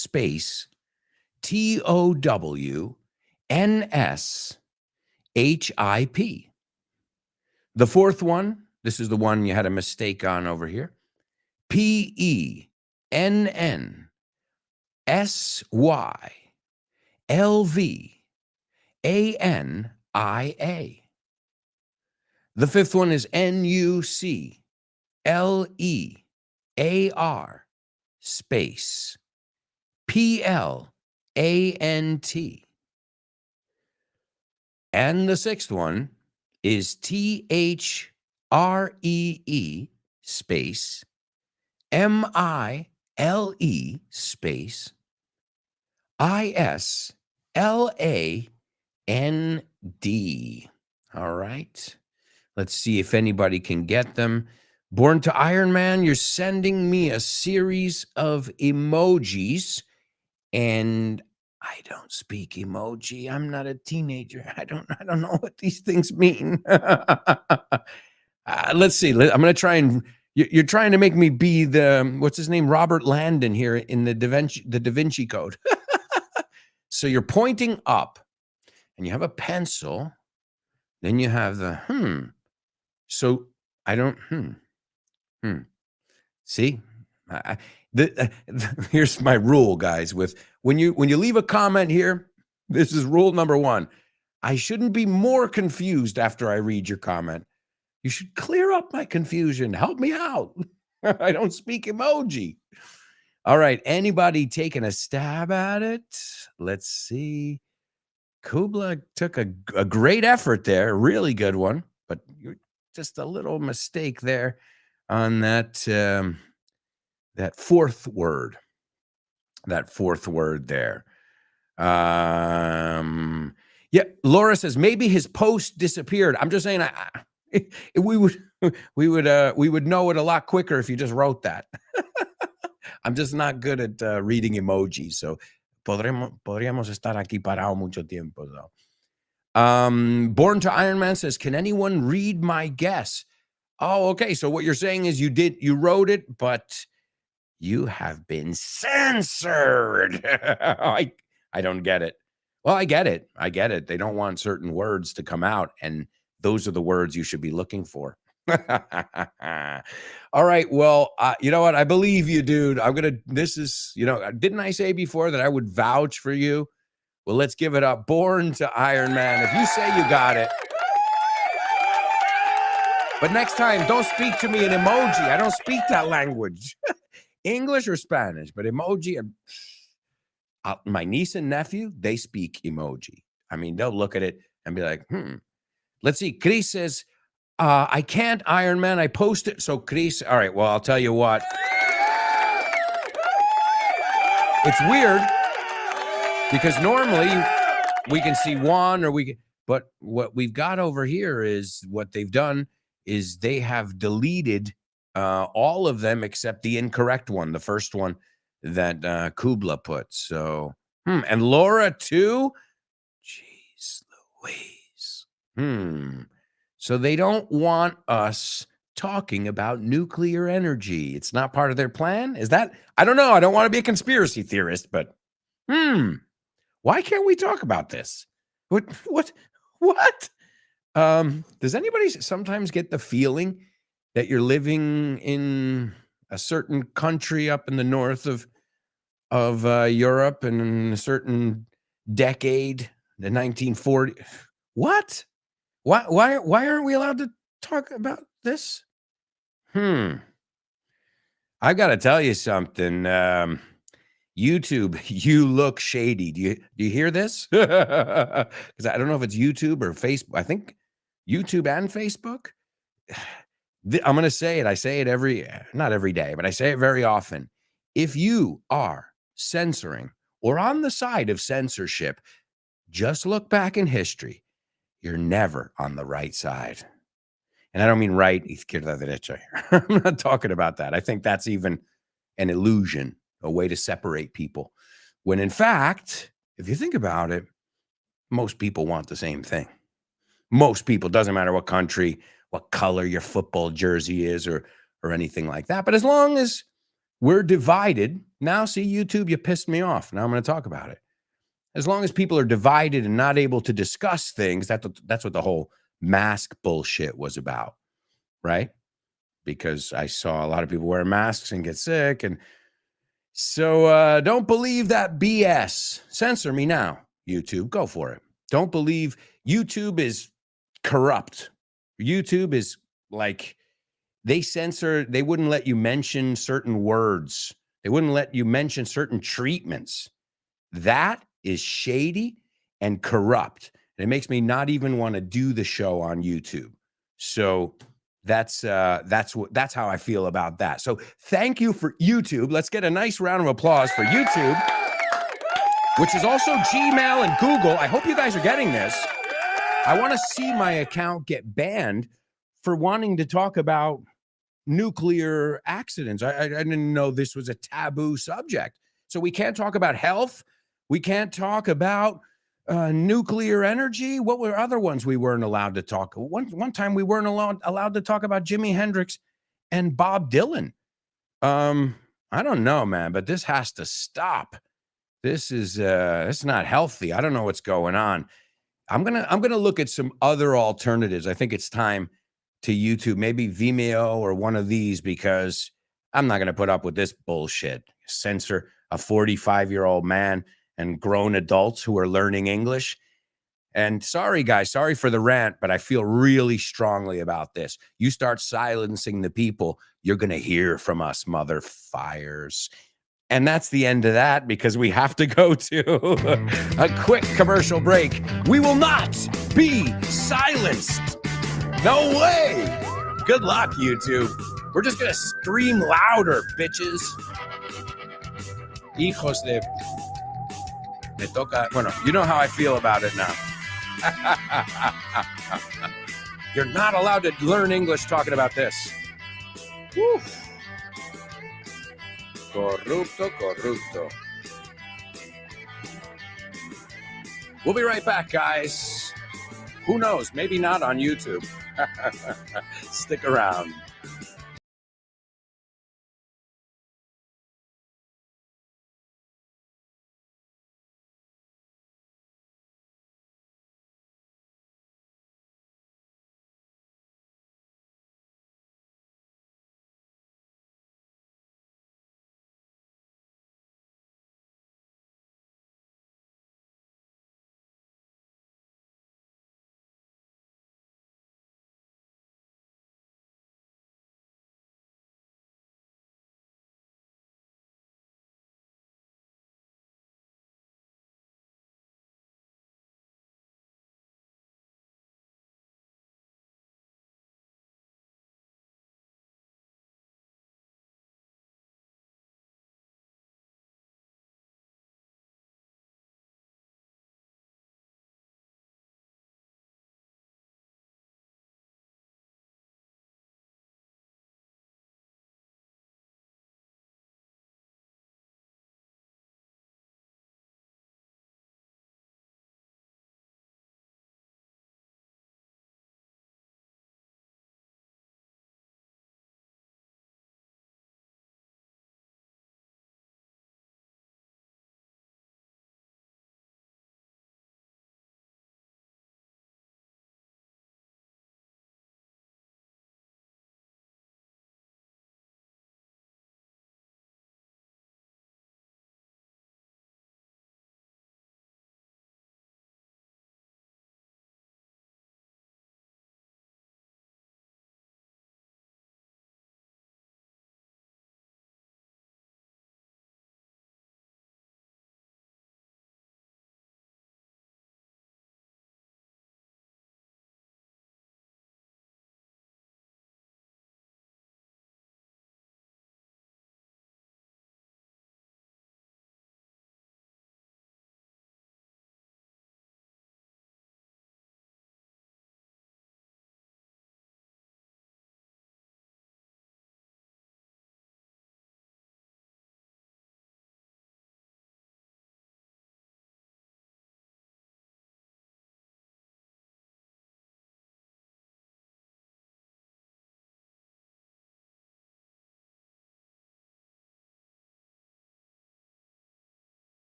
space Township. The fourth one, this is the one you had a mistake on over here. PENNSYLVANIA. The fifth one is NUCLEAR space PLANT. And the sixth one is THREE space MILE space ISLAND. All right. Let's see if anybody can get them. Born to Iron Man, you're sending me a series of emojis, and I don't speak emoji. I'm not a teenager. I don't know what these things mean. Let's see. I'm going to try and you're trying to make me be the, what's his name? Robert Landon here in the Da Vinci Code. So you're pointing up and you have a pencil. Then you have the So I don't See, here's my rule, guys. With when you leave a comment here, this is rule number 1. I shouldn't be more confused after I read your comment. You should clear up my confusion. Help me out. I don't speak emoji. All right, anybody taking a stab at it? Let's see. Kubla took a great effort there, really good one, but you're just a little mistake there on that that fourth word. That fourth word there. Yeah, Laura says maybe his post disappeared. I'm just saying we would know it a lot quicker if you just wrote that. I'm just not good at reading emojis, so podríamos estar aquí parado mucho tiempo. So. Born to Iron Man says, can anyone read my guess? Oh, okay. So what you're saying is you wrote it, but you have been censored. I don't get it. Well, I get it. They don't want certain words to come out, and those are the words you should be looking for. All right. Well, you know what? I believe you, dude. This is, didn't I say before that I would vouch for you? Well, let's give it up. Born to Iron Man. If you say you got it. But next time, don't speak to me in emoji. I don't speak that language. English or Spanish, but emoji. My niece and nephew, they speak emoji. I mean, they'll look at it and be like, Let's see. Chris says, I can't Iron Man. I posted. So Chris, all right, well, I'll tell you what. It's weird because normally we can see one but what we've got over here is what they've done is they have deleted all of them except the incorrect one, the first one that Kubla put. So, and Laura too? Jeez Louise. So they don't want us talking about nuclear energy. It's not part of their plan? Is that? I don't know. I don't want to be a conspiracy theorist, but why can't we talk about this? What? Does anybody sometimes get the feeling that you're living in a certain country up in the north of Europe and in a certain decade, the 1940s? What? Why aren't we allowed to talk about this? I got to tell you something. YouTube, you look shady. Do you hear this? Because I don't know if it's YouTube or Facebook. I think YouTube and Facebook. I'm going to say it. I say it not every day, but I say it very often. If you are censoring or on the side of censorship, just look back in history. You're never on the right side. And I don't mean right, izquierda, derecha. I'm not talking about that. I think that's even an illusion, a way to separate people. When in fact, if you think about it, most people want the same thing. Most people, doesn't matter what country, what color your football jersey is or anything like that. But as long as we're divided, now see YouTube, you pissed me off. Now I'm going to talk about it. As long as people are divided and not able to discuss things, that's what the whole mask bullshit was about, right? Because I saw a lot of people wear masks and get sick. And so don't believe that BS. Censor me now, YouTube. Go for it. Don't believe YouTube is corrupt. YouTube is like, they wouldn't let you mention certain words. They wouldn't let you mention certain treatments. That is shady and corrupt. And it makes me not even want to do the show on YouTube. So that's how I feel about that. So thank you for YouTube. Let's get a nice round of applause for YouTube, which is also Gmail and Google. I hope you guys are getting this. I want to see my account get banned for wanting to talk about nuclear accidents. I didn't know this was a taboo subject. So we can't talk about health. We can't talk about nuclear energy. What were other ones we weren't allowed to talk? One time we weren't allowed to talk about Jimi Hendrix and Bob Dylan. I don't know, man, but this has to stop. This is it's not healthy. I don't know what's going on. I'm gonna look at some other alternatives. I think it's time to YouTube, maybe Vimeo or one of these, because I'm not gonna put up with this bullshit. Censor a 45-year-old man and grown adults who are learning English. And sorry, guys, sorry for the rant, but I feel really strongly about this. You start silencing the people, you're gonna hear from us, mother fires. And that's the end of that, because we have to go to a quick commercial break. We will not be silenced. No way. Good luck, YouTube. We're just going to scream louder, bitches. Hijos de... Me toca... Bueno, you know how I feel about it now. You're not allowed to learn English talking about this. Woo. Corrupto. We'll be right back, guys. Who knows? Maybe not on YouTube. Stick around.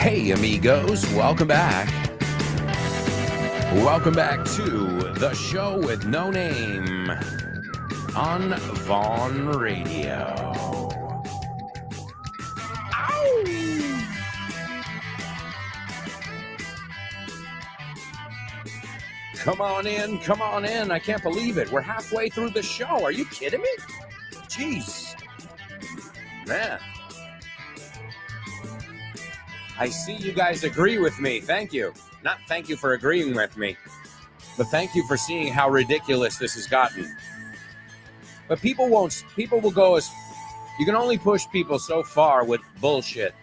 Hey, amigos, welcome back. Welcome back to the show with no name on Vaughn Radio. Ow! Come on in, come on in. I can't believe it. We're halfway through the show. Are you kidding me? Jeez. Man. I see you guys agree with me. Thank you. Not thank you for agreeing with me, but thank you for seeing how ridiculous this has gotten. But people will go as, you can only push people so far with bullshit.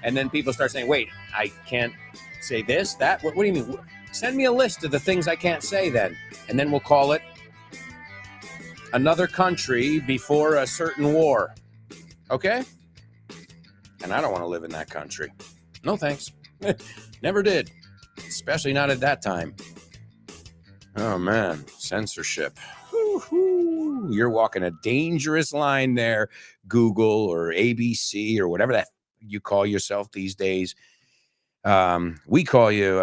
And then people start saying, wait, I can't say this, that. What do you mean? Send me a list of the things I can't say then. And then we'll call it another country before a certain war. Okay? And I don't want to live in that country. No thanks. Never did. Especially not at that time. Oh, man. Censorship. Woo-hoo. You're walking a dangerous line there, Google or ABC or whatever that you call yourself these days. We call you...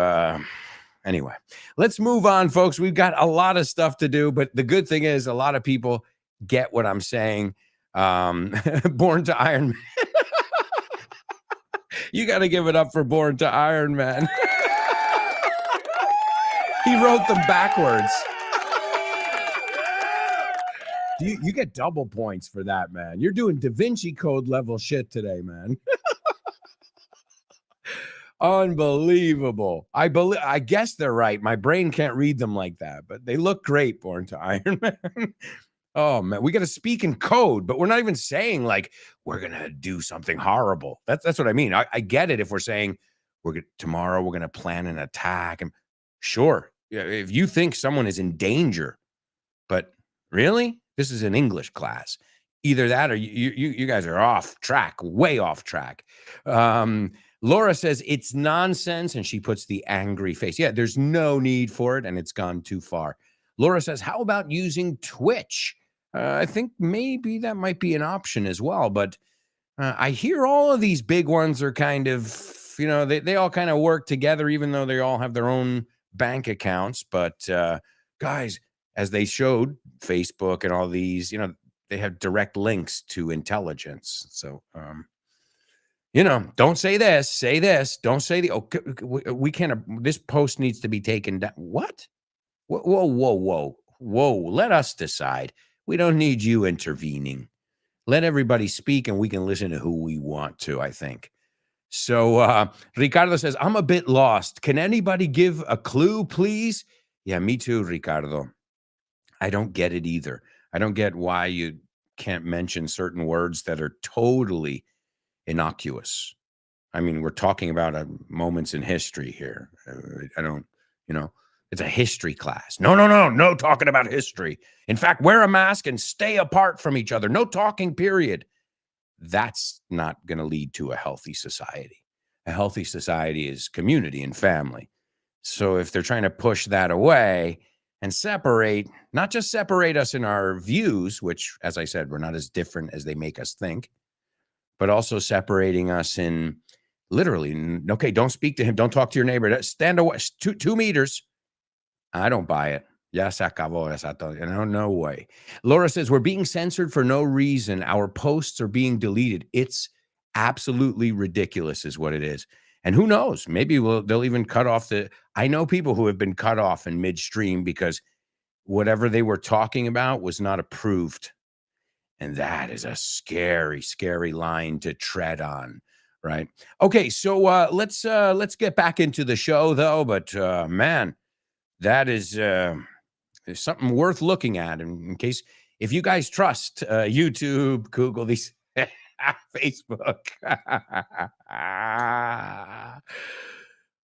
Anyway, let's move on, folks. We've got a lot of stuff to do, but the good thing is a lot of people get what I'm saying. Born to Iron Man. You got to give it up for Born to Iron Man. He wrote them backwards. You get double points for that, man. You're doing Da Vinci Code level shit today, man. Unbelievable. I guess they're right. My brain can't read them like that, but they look great, Born to Iron Man. Oh, man, we got to speak in code, but we're not even saying like we're going to do something horrible. That's what I mean. I get it if we're saying tomorrow we're going to plan an attack. And sure, if you think someone is in danger, but really, this is an English class. Either that or you guys are off track, way off track. Laura says it's nonsense, and she puts the angry face. Yeah, there's no need for it, and it's gone too far. Laura says, how about using Twitch? I think maybe that might be an option as well, but I hear all of these big ones are kind of, they all kind of work together, even though they all have their own bank accounts. But guys, as they showed, Facebook and all these, they have direct links to intelligence. So, don't say this, say this. Don't say we can't, this post needs to be taken down. What? Whoa. Let us decide. We don't need you intervening. Let everybody speak and we can listen to who we want to, I think. So Ricardo says, I'm a bit lost. Can anybody give a clue, please? Yeah, me too, Ricardo. I don't get it either. I don't get why you can't mention certain words that are totally innocuous. I mean, we're talking about moments in history here. I don't, it's a history class. No talking about history. In fact, wear a mask and stay apart from each other. No talking, period. That's not going to lead to a healthy society. A healthy society is community and family. So if they're trying to push that away and separate, not just separate us in our views, which, as I said, we're not as different as they make us think, but also separating us in literally, okay, don't speak to him. Don't talk to your neighbor. Stand away 2 meters. I don't buy it. Ya se acabó. No way. Laura says, we're being censored for no reason. Our posts are being deleted. It's absolutely ridiculous is what it is. And who knows? Maybe they'll even cut off I know people who have been cut off in midstream because whatever they were talking about was not approved. And that is a scary, scary line to tread on, right? Okay, so let's get back into the show, though. But man, that is something worth looking at. In case, if you guys trust YouTube, Google, these Facebook.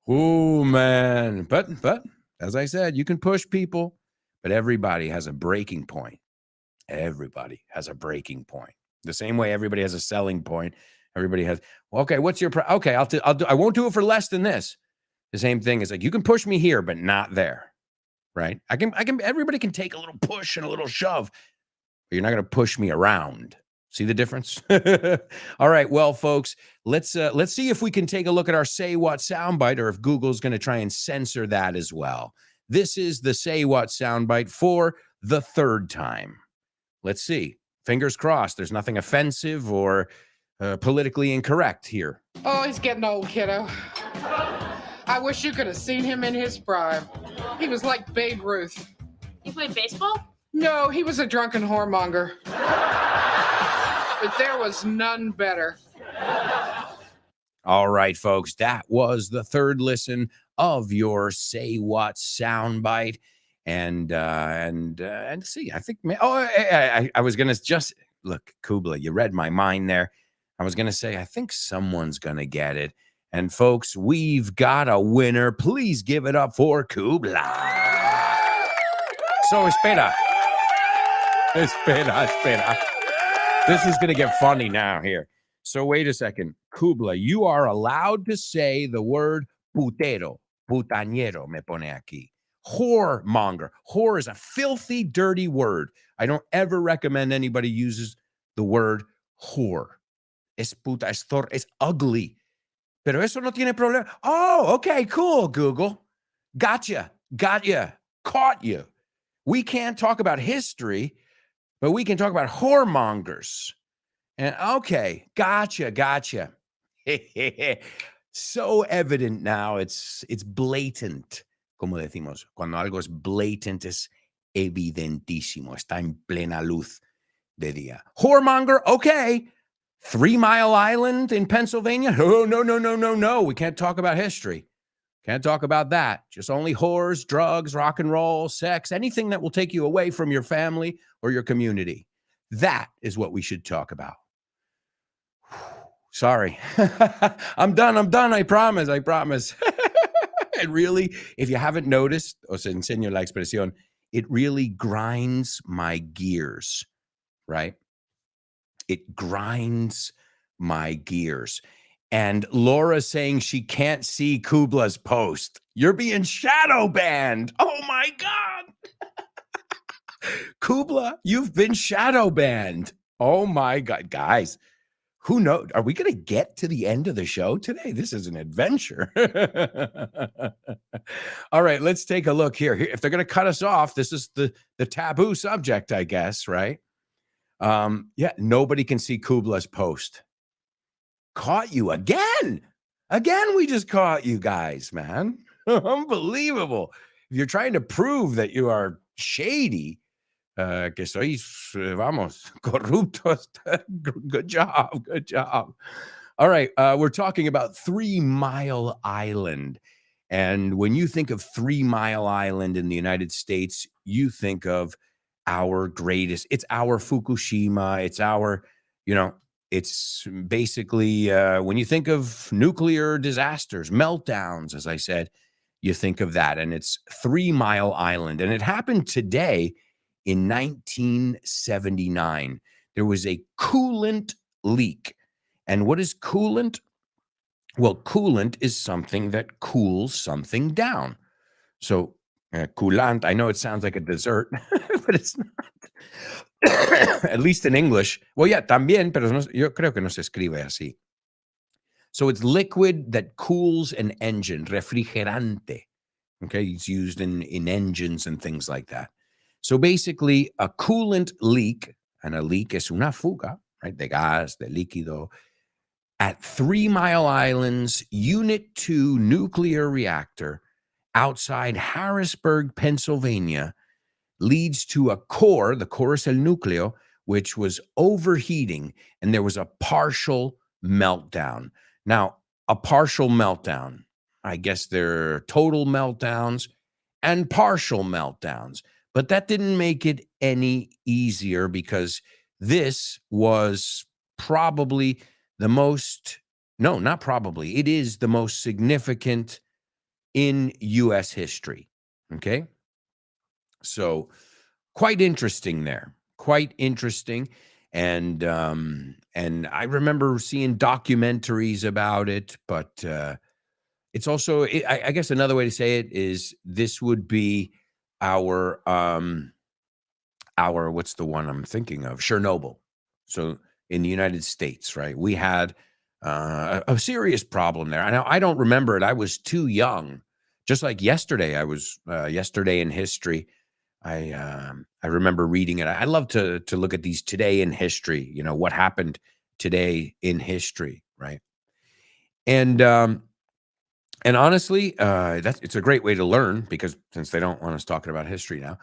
Oh man, but as I said, you can push people, but everybody has a breaking point. Everybody has a breaking point. The same way everybody has a selling point. Everybody has, okay, what's your okay, I won't do it for less than this. The same thing is like, you can push me here, but not there. Right? Everybody can take a little push and a little shove, but you're not going to push me around. See the difference? All right, well, folks, let's see if we can take a look at our Say What soundbite, or if Google's going to try and censor that as well. This is the Say What soundbite for the third time. Let's see. Fingers crossed. There's nothing offensive or politically incorrect here. Oh, he's getting old, kiddo. I wish you could have seen him in his prime. He was like Babe Ruth. He played baseball? No, he was a drunken whoremonger. But there was none better. All right, folks, that was the third listen of your Say What soundbite. And see, I think, I was going to just, look, Kubla, you read my mind there. I was going to say, I think someone's going to get it. And folks, we've got a winner. Please give it up for Kubla. So, espera. This is going to get funny now here. So wait a second. Kubla, you are allowed to say the word putero, putañero, me pone aquí. Whoremonger. Whore is a filthy, dirty word. I don't ever recommend anybody uses the word whore. Es puta, es ugly. Pero eso no tiene problema. Oh, okay, cool, Google. Gotcha. Got you. Caught you. We can't talk about history, but we can talk about whoremongers. And okay, gotcha. So evident now. It's blatant. Como decimos, cuando algo es blatant, es evidentísimo. Está en plena luz de día. Whoremonger, okay. 3 Mile Island in Pennsylvania? Oh, no. We can't talk about history. Can't talk about that. Just only whores, drugs, rock and roll, sex, anything that will take you away from your family or your community. That is what we should talk about. Sorry. I'm done. I promise. And really, if you haven't noticed, os enseño la expresión, it really grinds my gears, right? It grinds my gears. And Laura saying she can't see Kubla's post. You're being shadow banned. Oh my God. Kubla, you've been shadow banned. Oh my God. Guys, who knows? Are we going to get to the end of the show today? This is an adventure. All right, let's take a look here. If they're going to cut us off, this is the taboo subject, I guess, right? Yeah, nobody can see Kubla's post. Caught you again. We just caught you guys, man. Unbelievable. If you're trying to prove that you are shady, que sois, vamos, corruptos. Good job. All right, we're talking about 3 Mile Island. And when you think of 3 Mile Island in the United States, you think of our greatest, it's our Fukushima, it's our, it's basically, when you think of nuclear disasters, meltdowns, as I said, you think of that. And it's 3 Mile Island. And it happened today in 1979. There was a coolant leak. And what is coolant? Well, coolant is something that cools something down. So coolant, I know it sounds like a dessert, but it's not. At least in English. Well, yeah, también, pero no, yo creo que no se escribe así. So it's liquid that cools an engine, refrigerante. Okay, it's used in engines and things like that. So basically, a coolant leak, and a leak es una fuga, right? De gas, de líquido, at 3 Mile Island's Unit 2 nuclear reactor outside Harrisburg, Pennsylvania, leads to a core, the core es el núcleo, which was overheating, and there was a partial meltdown. Now, a partial meltdown, I guess there are total meltdowns and partial meltdowns, but that didn't make it any easier because this was probably the most, no, not probably, it is the most significant in U.S. history, okay? So quite interesting there, quite interesting. And I remember seeing documentaries about it, but it's also, I guess another way to say it is this would be our, what's the one I'm thinking of? Chernobyl. So in the United States, right? We had a serious problem there. I don't remember it. I was too young. Just like yesterday, I was yesterday in history. I remember reading it. I love to look at these today in history. You know what happened today in history, right? And honestly, it's a great way to learn because since they don't want us talking about history now,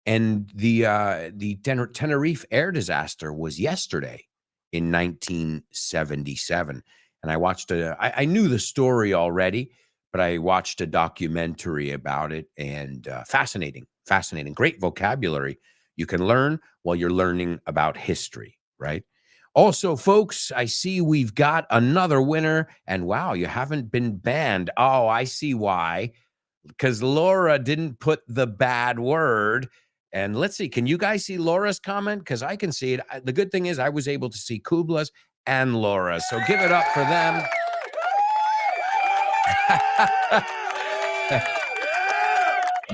and the Tenerife air disaster was yesterday in 1977, and I watched I knew the story already, but I watched a documentary about it, and fascinating, great vocabulary you can learn while you're learning about history, right? Also, folks, I see we've got another winner, and wow, you haven't been banned. Oh, I see why. Because Laura didn't put the bad word. And let's see, can you guys see Laura's comment? Because I can see it. The good thing is I was able to see Kubla's and Laura's. So give it up for them.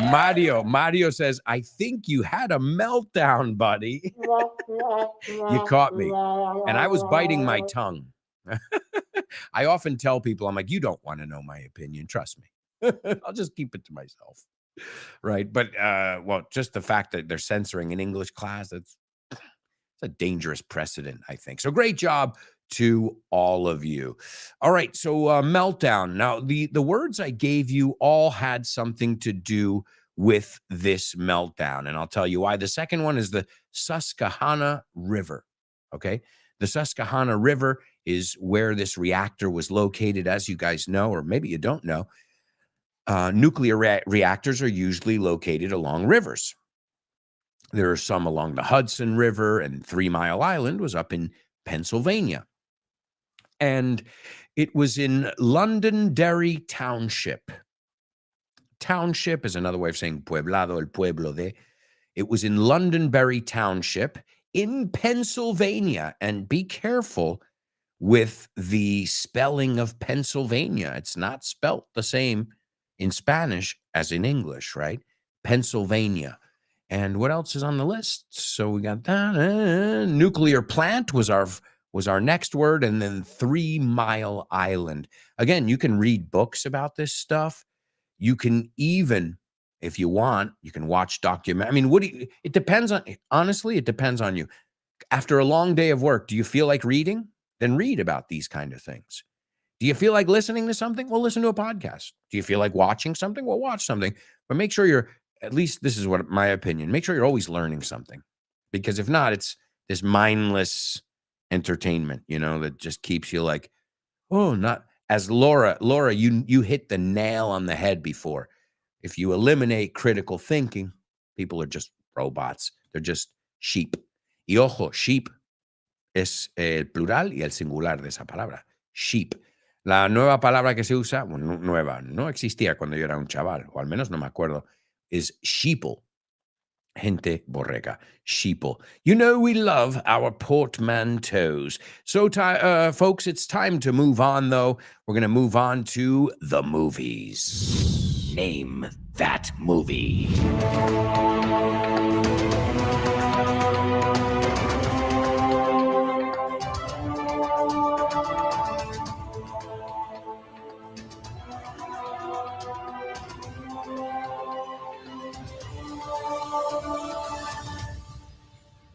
Mario says, I think you had a meltdown, buddy. You caught me. And I was biting my tongue. I often tell people, I'm like, you don't want to know my opinion. Trust me. I'll just keep it to myself. Right. But, well, just the fact that they're censoring an English class, it's a dangerous precedent, I think. So great job to all of you. All right. So meltdown. Now, the words I gave you all had something to do with this meltdown. And I'll tell you why. The second one is the Susquehanna River. Okay. The Susquehanna River is where this reactor was located, as you guys know, or maybe you don't know. Nuclear reactors are usually located along rivers. There are some along the Hudson River, and 3 Mile Island was up in Pennsylvania. And it was in Londonderry Township. Township is another way of saying pueblado, el pueblo de. It was in Londonderry Township in Pennsylvania. And be careful with the spelling of Pennsylvania. It's not spelt the same in Spanish as in English, right? Pennsylvania. And what else is on the list? So we got that. Nuclear plant was our next word, and then 3 Mile Island. Again, you can read books about this stuff. You can even, if you want, you can watch document. I mean, it depends on, honestly, it depends on you. After a long day of work, do you feel like reading? Then read about these kind of things. Do you feel like listening to something? Well, listen to a podcast. Do you feel like watching something? Well, watch something. But make sure you're, at least this is what my opinion, make sure you're always learning something. Because if not, it's this mindless entertainment, that just keeps you like, oh, not as Laura, you hit the nail on the head before. If you eliminate critical thinking, people are just robots. They're just sheep. Y ojo, sheep es el plural y el singular de esa palabra. Sheep. La nueva palabra que se usa, bueno, nueva, no existía cuando yo era un chaval, o al menos no me acuerdo, is sheeple. Gente borrega, sheeple. We love our portmanteaus. So, folks, it's time to move on, though. We're going to move on to the movies. Name that movie.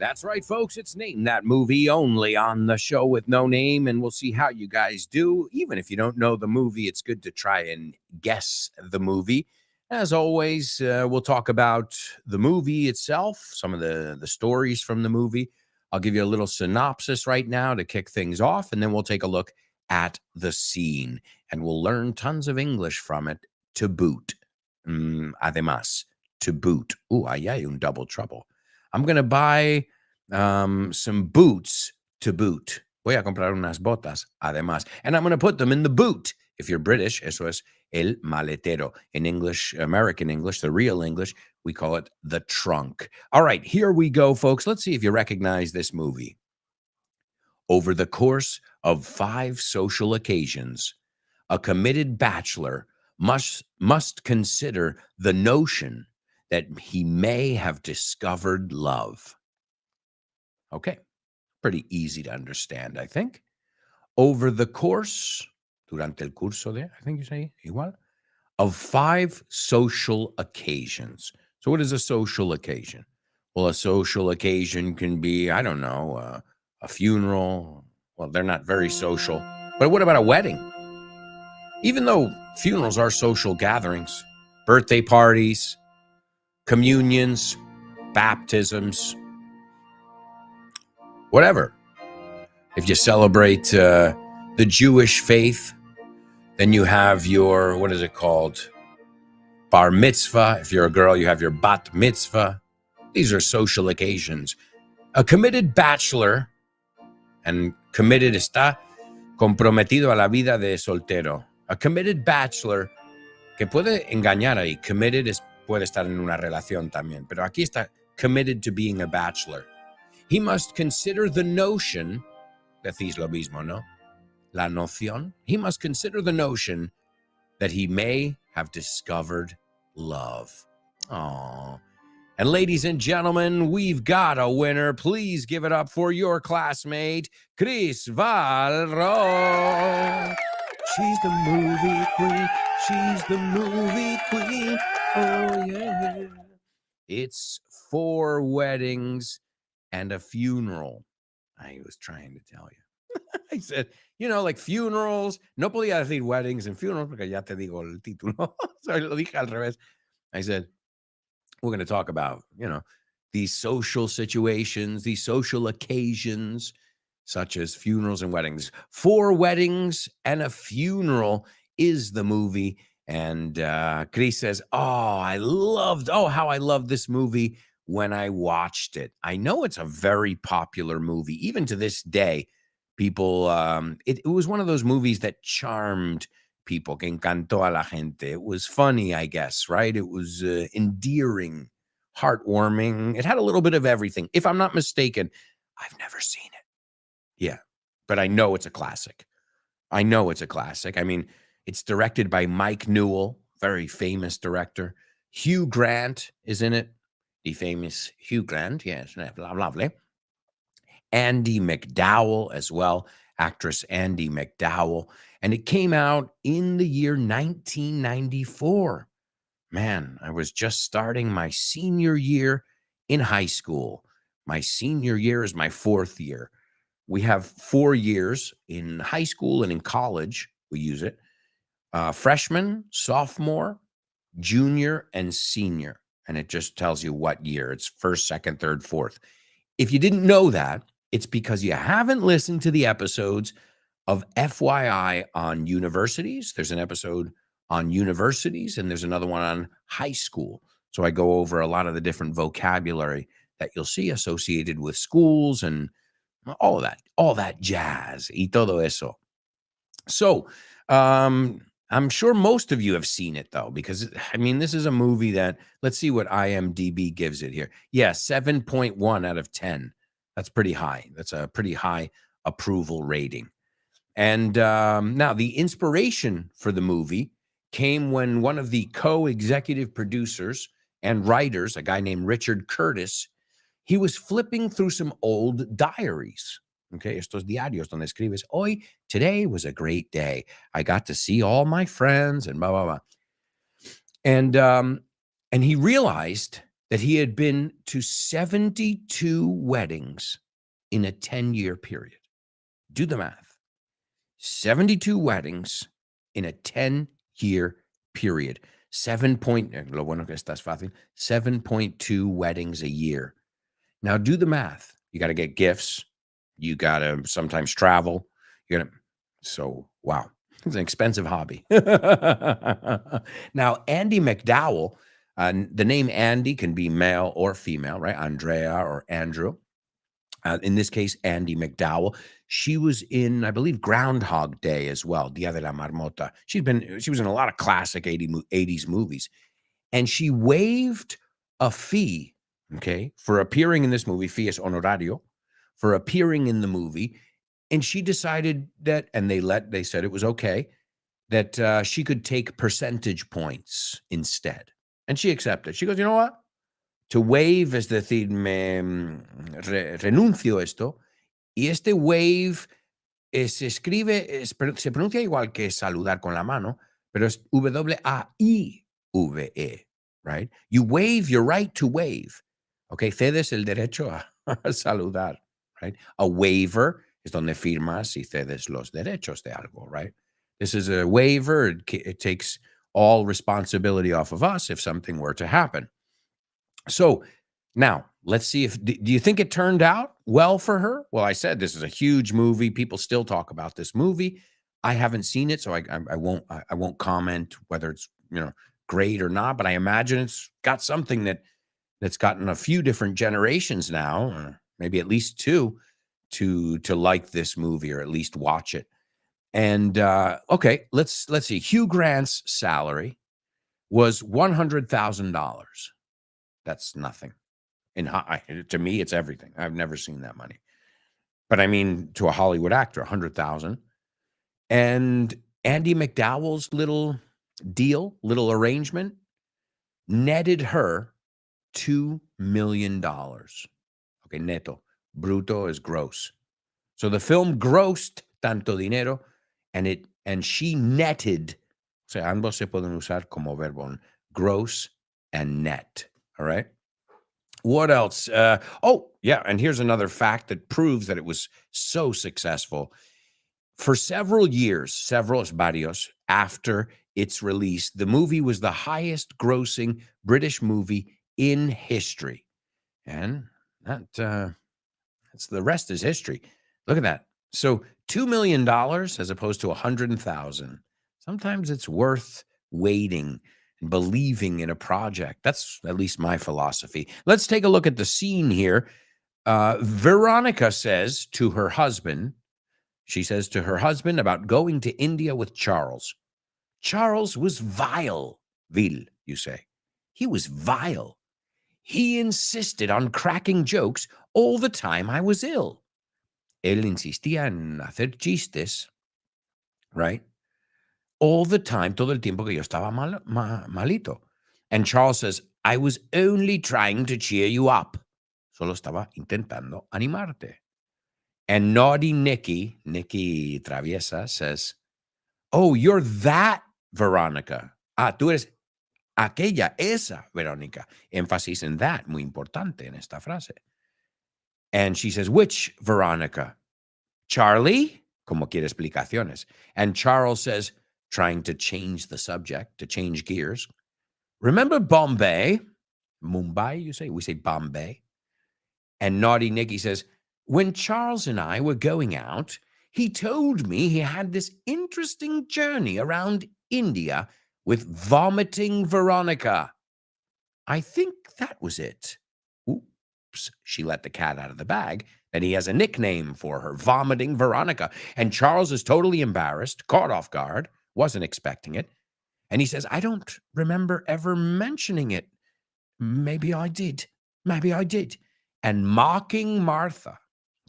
That's right, folks. It's Name That Movie, only on the Show with No Name, and we'll see how you guys do. Even if you don't know the movie, it's good to try and guess the movie. As always, we'll talk about the movie itself, some of the stories from the movie. I'll give you a little synopsis right now to kick things off, and then we'll take a look at the scene, and we'll learn tons of English from it to boot. Además, to boot. Ooh, ay, ay, un double trouble. I'm going to buy some boots to boot. Voy a comprar unas botas, además. And I'm going to put them in the boot. If you're British, eso es el maletero. In English, American English, the real English, we call it the trunk. All right, here we go, folks. Let's see if you recognize this movie. Over the course of 5 social occasions, a committed bachelor must consider the notion that he may have discovered love. Okay, Pretty easy to understand, I think. Over the course, durante el curso de, I think you say igual, of 5 social occasions. So what is a social occasion? Well, a social occasion can be, I don't know, a funeral. Well, they're not very social. But what about a wedding? Even though funerals are social gatherings, birthday parties, communions, baptisms, whatever. If you celebrate the Jewish faith, then you have your, what is it called? Bar mitzvah. If you're a girl, you have your bat mitzvah. These are social occasions. A committed bachelor, and committed está comprometido a la vida de soltero. A committed bachelor, que puede engañar ahí. Committed puede estar en una relación también, pero aquí está committed to being a bachelor. He must consider the notion, decís lo mismo, ¿no? La noción. He must consider the notion that he may have discovered love. Aww. And ladies and gentlemen, we've got a winner. Please give it up for your classmate, Chris Valro. She's the movie queen. She's the movie queen. Oh, yeah. It's 4 weddings and a funeral. I was trying to tell you. I said, like funerals. No podía decir weddings and funerals porque ya te digo el título. So lo dije al revés. I said, we're going to talk about, these social situations, these social occasions, such as funerals and weddings. 4 weddings and a funeral is the movie. And Chris says, how I loved this movie when I watched it. I know it's a very popular movie. Even to this day, people, it was one of those movies that charmed people, que encantó a la gente. It was funny, I guess, right? It was endearing, heartwarming. It had a little bit of everything. If I'm not mistaken, I've never seen it. Yeah, but I know it's a classic. I mean, it's directed by Mike Newell, very famous director. Hugh Grant is in it. The famous Hugh Grant, yes, lovely. Andy McDowell as well, actress Andy McDowell. And it came out in the year 1994. Man, I was just starting my senior year in high school. My senior year is my 4th year. We have 4 years in high school and in college. We use it. Freshman, sophomore, junior, and senior. And it just tells you what year. It's 1st, 2nd, 3rd, 4th. If you didn't know that, it's because you haven't listened to the episodes of FYI on universities. There's an episode on universities, and there's another one on high school. So I go over a lot of the different vocabulary that you'll see associated with schools and all that jazz, y todo eso. So I'm sure most of you have seen it, though, because, this is a movie that, let's see what IMDb gives it here. Yeah, 7.1 out of 10. That's pretty high. That's a pretty high approval rating. And now the inspiration for the movie came when one of the co-executive producers and writers, a guy named Richard Curtis, he was flipping through some old diaries. Okay, estos diarios donde escribes, today was a great day. I got to see all my friends and blah, blah, blah. And he realized that he had been to 72 weddings in a 10-year period. Do the math. 72 weddings in a 10-year period. 7.2 weddings a year. Now do the math. You got to get gifts. You got to sometimes travel. So, wow. It's an expensive hobby. Now, Andy McDowell, the name Andy can be male or female, right? Andrea or Andrew. In this case, Andy McDowell. She was in, I believe, Groundhog Day as well, Dia de la Marmota. She was in a lot of classic 80s movies. And she waived a fee, okay, for appearing in this movie, fee es honorario, for appearing in the movie. And she decided that, and they said it was okay, that she could take percentage points instead. And she accepted. She goes, you know what? To waive es decir, renuncio esto Y este wave se escribe, se pronuncia igual que saludar con la mano, pero es W-A-I-V-E, right? You waive your right to wave. Okay, cedes el derecho a saludar, right? A waiver es donde firmas y cedes los derechos de algo, right? This is a waiver. It takes all responsibility off of us if something were to happen. So now let's see if, do you think it turned out well for her? Well, I said this is a huge movie. People still talk about this movie. I haven't seen it, so I won't comment whether it's, great or not, but I imagine it's got something that's gotten a few different generations now, or maybe at least two, to like this movie or at least watch it. And okay, let's see. Hugh Grant's salary was $100,000. That's nothing. To me, it's everything. I've never seen that money. But I mean, to a Hollywood actor, 100,000. And Andy McDowell's little arrangement netted her $2 million. Okay, neto. Bruto is gross. So the film grossed tanto dinero, and she netted. O sea, ambos se pueden usar como verbo, gross and net. All right. What else? Oh, yeah. And here's another fact that proves that it was so successful. For several years, varios, after its release, the movie was the highest grossing British movie in history. And that's the rest is history. Look at that. So $2 million as opposed to 100,000. Sometimes it's worth waiting and believing in a project. That's at least my philosophy. Let's take a look at the scene here. Veronica says to her husband, about going to India with Charles. Charles was vil, you say. He was vile. He insisted on cracking jokes all the time I was ill. Él insistía en hacer chistes, right? All the time, todo el tiempo que yo estaba malito. And Charles says, I was only trying to cheer you up. Solo estaba intentando animarte. And naughty Nikki Traviesa, says, oh, you're that Veronica. Tú eres aquella, esa Verónica. Énfasis en that, muy importante en esta frase. And she says, which Veronica? Charlie? Como quiere explicaciones. And Charles says, trying to change the subject, to change gears. Remember Bombay? Mumbai, you say? We say Bombay. And naughty Nikki says, when Charles and I were going out, he told me he had this interesting journey around India with vomiting Veronica. I think that was it. Oops, she let the cat out of the bag, and he has a nickname for her, vomiting Veronica. And Charles is totally embarrassed, caught off guard, wasn't expecting it. And he says, I don't remember ever mentioning it. Maybe I did. And mocking Martha.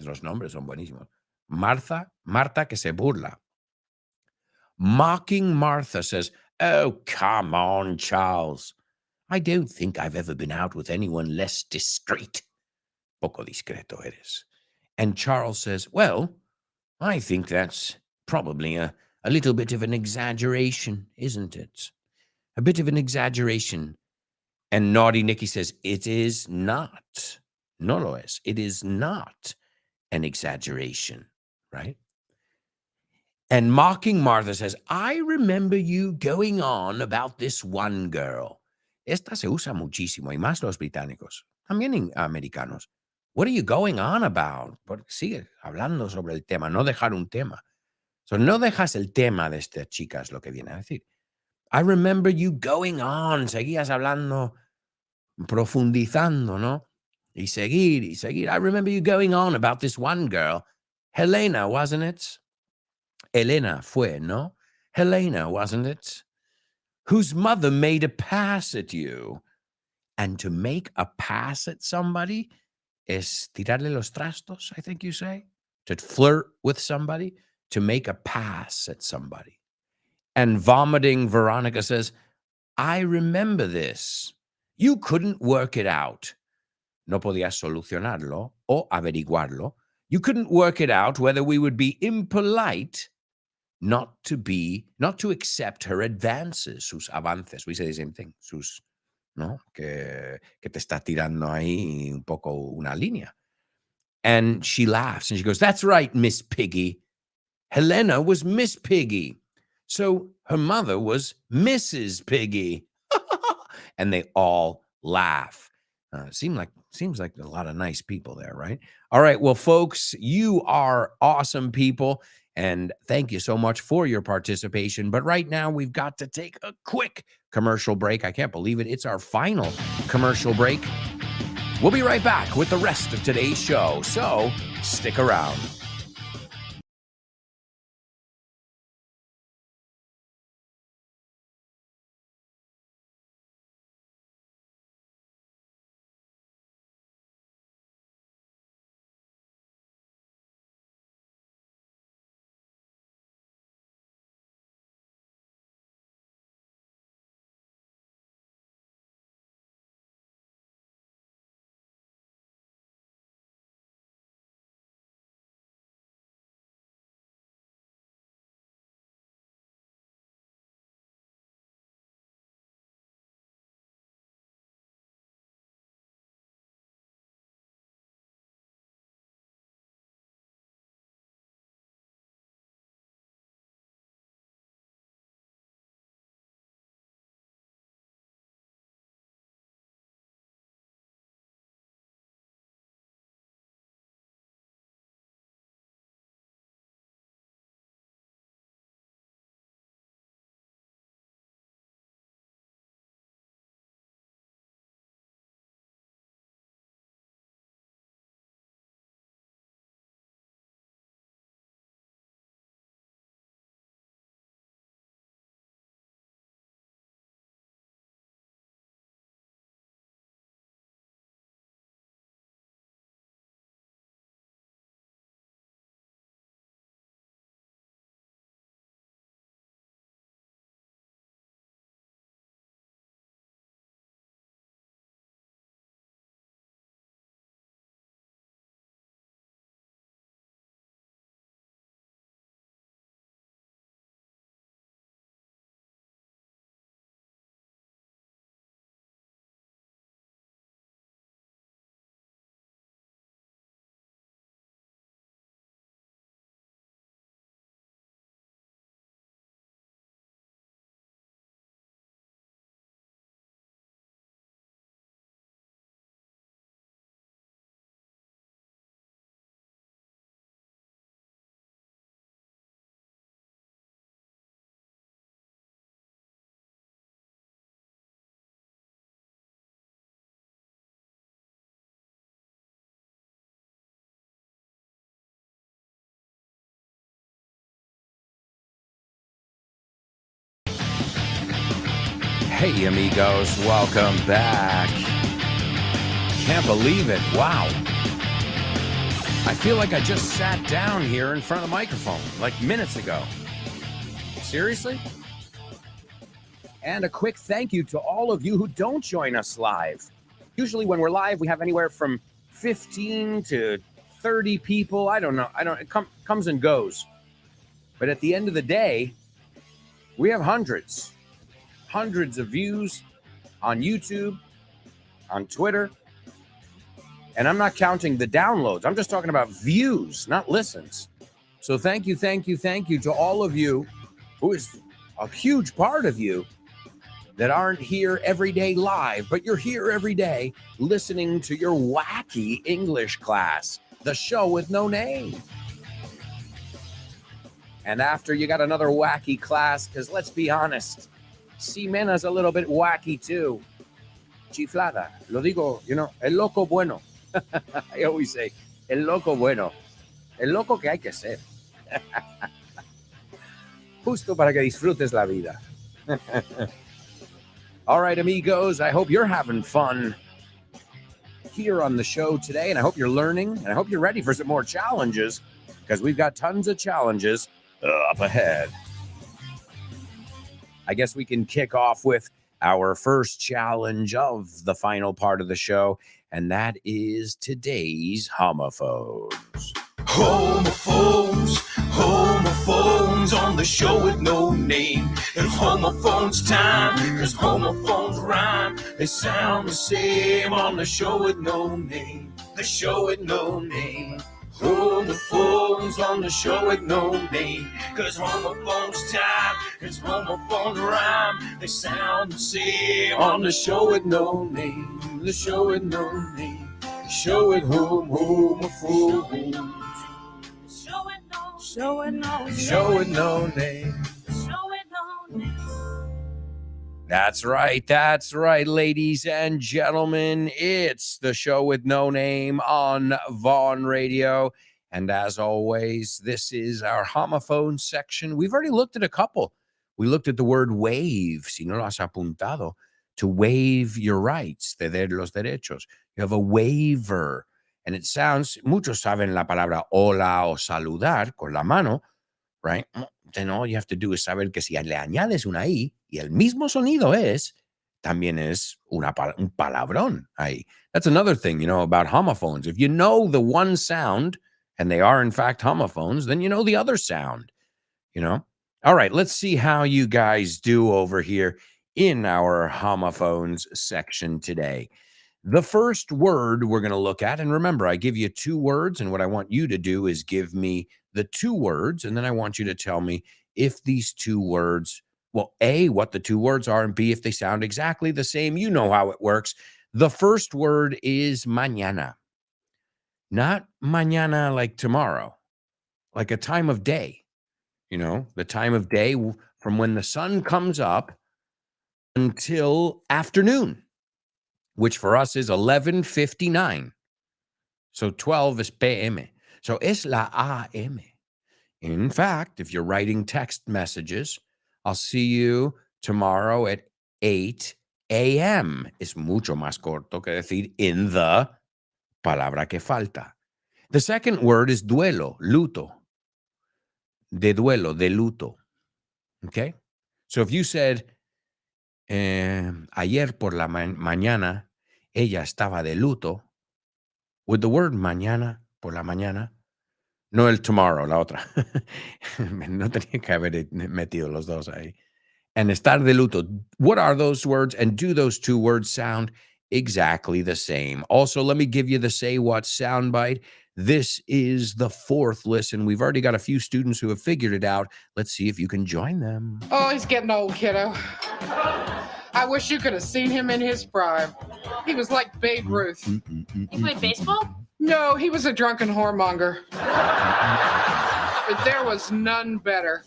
Los nombres son buenísimos. Marta que se burla. Mocking Martha says, oh, come on, Charles. I don't think I've ever been out with anyone less discreet. Poco discreto eres. And Charles says, well, I think that's probably a little bit of an exaggeration, isn't it? A bit of an exaggeration. And naughty Nikki says, it is not. No lo es. It is not an exaggeration, right? And mocking Martha says, I remember you going on about this one girl. Esta se usa muchísimo, y más los británicos, también americanos. What are you going on about? Porque sigue hablando sobre el tema, no dejar un tema. So no dejas el tema de esta chica, es lo que viene a decir. I remember you going on, seguías hablando, profundizando, ¿no? Y seguir. I remember you going on about this one girl, Helena, wasn't it? Elena fue, ¿no? Helena, wasn't it? Whose mother made a pass at you. And to make a pass at somebody es tirarle los trastos, I think you say. To flirt with somebody, to make a pass at somebody. And vomiting Veronica says, I remember this. You couldn't work it out. No podías solucionarlo o averiguarlo. You couldn't work it out whether we would be impolite not to accept her advances, sus avances. We say the same thing, sus, ¿no? Que te está tirando ahí un poco una línea. And she laughs and she goes, "That's right, Miss Piggy. Helena was Miss Piggy. So her mother was Mrs. Piggy." And they all laugh. Seems like a lot of nice people there, right? All right. Well, folks, you are awesome people. And thank you so much for your participation. But right now, we've got to take a quick commercial break. I can't believe it. It's our final commercial break. We'll be right back with the rest of today's show. So stick around. Hey, amigos, welcome back. Can't believe it. Wow. I feel like I just sat down here in front of the microphone like minutes ago. Seriously? And a quick thank you to all of you who don't join us live. Usually when we're live, we have anywhere from 15 to 30 people. I don't know. It comes and goes. But at the end of the day, we have hundreds of views on YouTube, on Twitter. And I'm not counting the downloads. I'm just talking about views, not listens. So thank you to all of you, who is a huge part of you, that aren't here every day live, but you're here every day listening to your wacky English class, the show with no name. And after you got another wacky class, because let's be honest, Ximena's a little bit wacky too. Chiflada. Lo digo, el loco bueno. I always say, el loco bueno. El loco que hay que ser. Justo para que disfrutes la vida. All right, amigos, I hope you're having fun here on the show today, and I hope you're learning, and I hope you're ready for some more challenges, because we've got tons of challenges up ahead. I guess we can kick off with our first challenge of the final part of the show, and that is today's homophones. Homophones on the show with no name. It's homophones time, cause homophones rhyme. They sound the same on the show with no name. The show with no name. Homophones on the show with no name. Cause homophones time, cause homophones rhyme. They sound the same on the show with no name. The show with no name. The show with homophones. Show it no name. Show with no name. Show it no name. That's right, ladies and gentlemen. It's the show with no name on Vaughn Radio. And as always, this is our homophone section. We've already looked at a couple. We looked at the word wave, si no lo has apuntado, to waive your rights, ceder los derechos. You have a waiver. And it sounds, muchos saben la palabra hola o saludar con la mano, right? Then all you have to do is saber que si le añades una I y el mismo sonido también es un palabrón ahí. That's another thing, about homophones. If you know the one sound, and they are in fact homophones, then you know the other sound, All right, let's see how you guys do over here in our homophones section today. The first word we're going to look at, and remember, I give you 2 words, and what I want you to do is give me the 2 words, and then I want you to tell me if these 2 words, well, A, what the 2 words are, and B, if they sound exactly the same. You know how it works. The first word is mañana. Not mañana like tomorrow, like a time of day, the time of day from when the sun comes up until afternoon, which for us is 11:59. So 12 is PM. So es la AM. In fact, if you're writing text messages, I'll see you tomorrow at 8 a.m. Es mucho más corto que decir in the palabra que falta. The second word is duelo, luto. De duelo, de luto. Okay? So if you said, ayer por la mañana, ella estaba de luto, with the word mañana, por la mañana, no el tomorrow, la otra. No tenía que haber metido los dos ahí. And estar de luto. What are those words? And do those 2 words sound exactly the same? Also, let me give you the Say What soundbite. This is the 4th listen. We've already got a few students who have figured it out. Let's see if you can join them. Oh, he's getting old, kiddo. I wish you could have seen him in his prime. He was like Babe Ruth. He played baseball? No, he was a drunken whoremonger. But there was none better.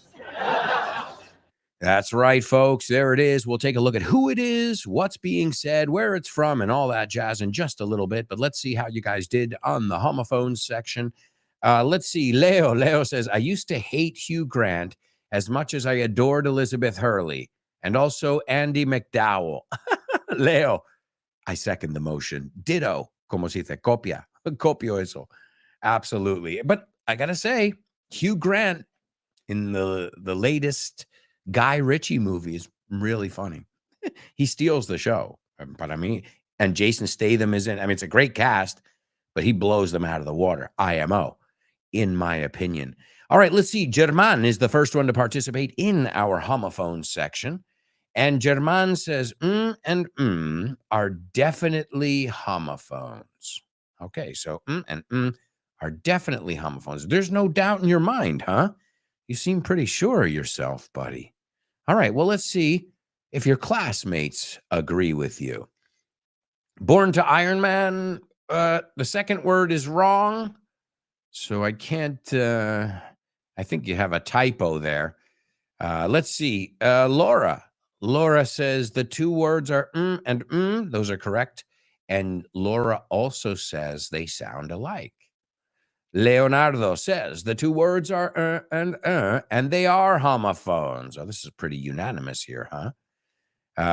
That's right, folks. There it is. We'll take a look at who it is, what's being said, where it's from, and all that jazz in just a little bit. But let's see how you guys did on the homophones section. Let's see. Leo says, I used to hate Hugh Grant as much as I adored Elizabeth Hurley and also Andy McDowell. Leo, I second the motion. Ditto, como se dice, copia. Copio eso. Absolutely. But I got to say, Hugh Grant in the latest Guy Ritchie movie is really funny. He steals the show, but and Jason Statham is in. It's a great cast, but he blows them out of the water. IMO, in my opinion. All right, let's see. German is the first one to participate in our homophone section. And German says, and are definitely homophones. Okay, so and are definitely homophones. There's no doubt in your mind, huh? You seem pretty sure of yourself, buddy. All right, well, let's see if your classmates agree with you. Born to Iron Man, the second word is wrong. So I can't, I think you have a typo there. Let's see. Laura says the 2 words are and those are correct. And Laura also says they sound alike. Leonardo says the 2 words are and they are homophones. Oh, this is pretty unanimous here, huh?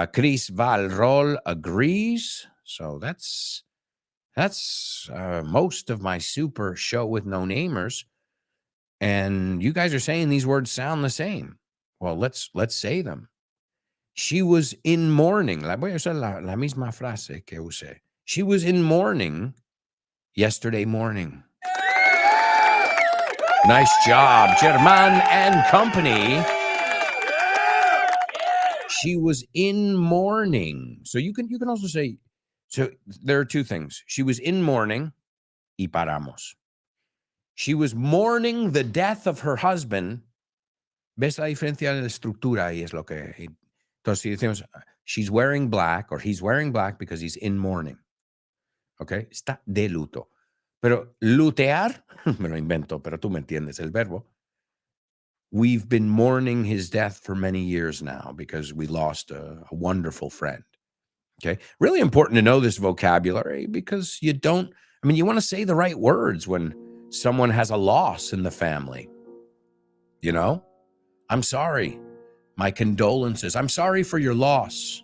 Chris Valrol agrees. So that's most of my super show with no namers. And you guys are saying these words sound the same. Well, let's say them. She was in mourning. Voy a usar la misma frase que usé. She was in mourning yesterday morning. Nice job, German and company. She was in mourning. So you can also say, so there are two things. She was in mourning, y paramos. She was mourning the death of her husband. ¿Ves la diferencia de la estructura? Y es lo que... Entonces, si decimos, she's wearing black, or he's wearing black because he's in mourning. ¿Ok? Está de luto. Pero lutear, me lo invento, pero tú me entiendes el verbo. We've been mourning his death for many years now because we lost a wonderful friend. Okay. Really important to know this vocabulary because you want to say the right words when someone has a loss in the family. You know, I'm sorry. My condolences. I'm sorry for your loss.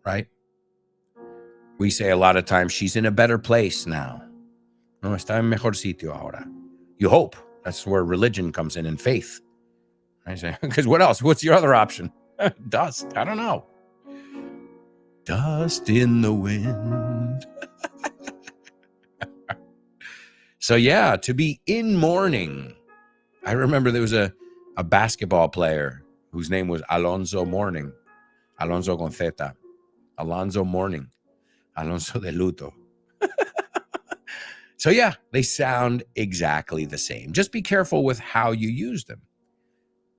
Right? We say a lot of times, she's in a better place now. No, está en mejor sitio ahora. You hope. That's where religion comes in and faith. Because what else? What's your other option? Dust. I don't know. Dust in the wind. So yeah, to be in mourning. I remember there was a basketball player whose name was Alonso Mourning. Alonso con Z. Alonso Mourning. Alonso de luto. So yeah, they sound exactly the same. Just be careful with how you use them.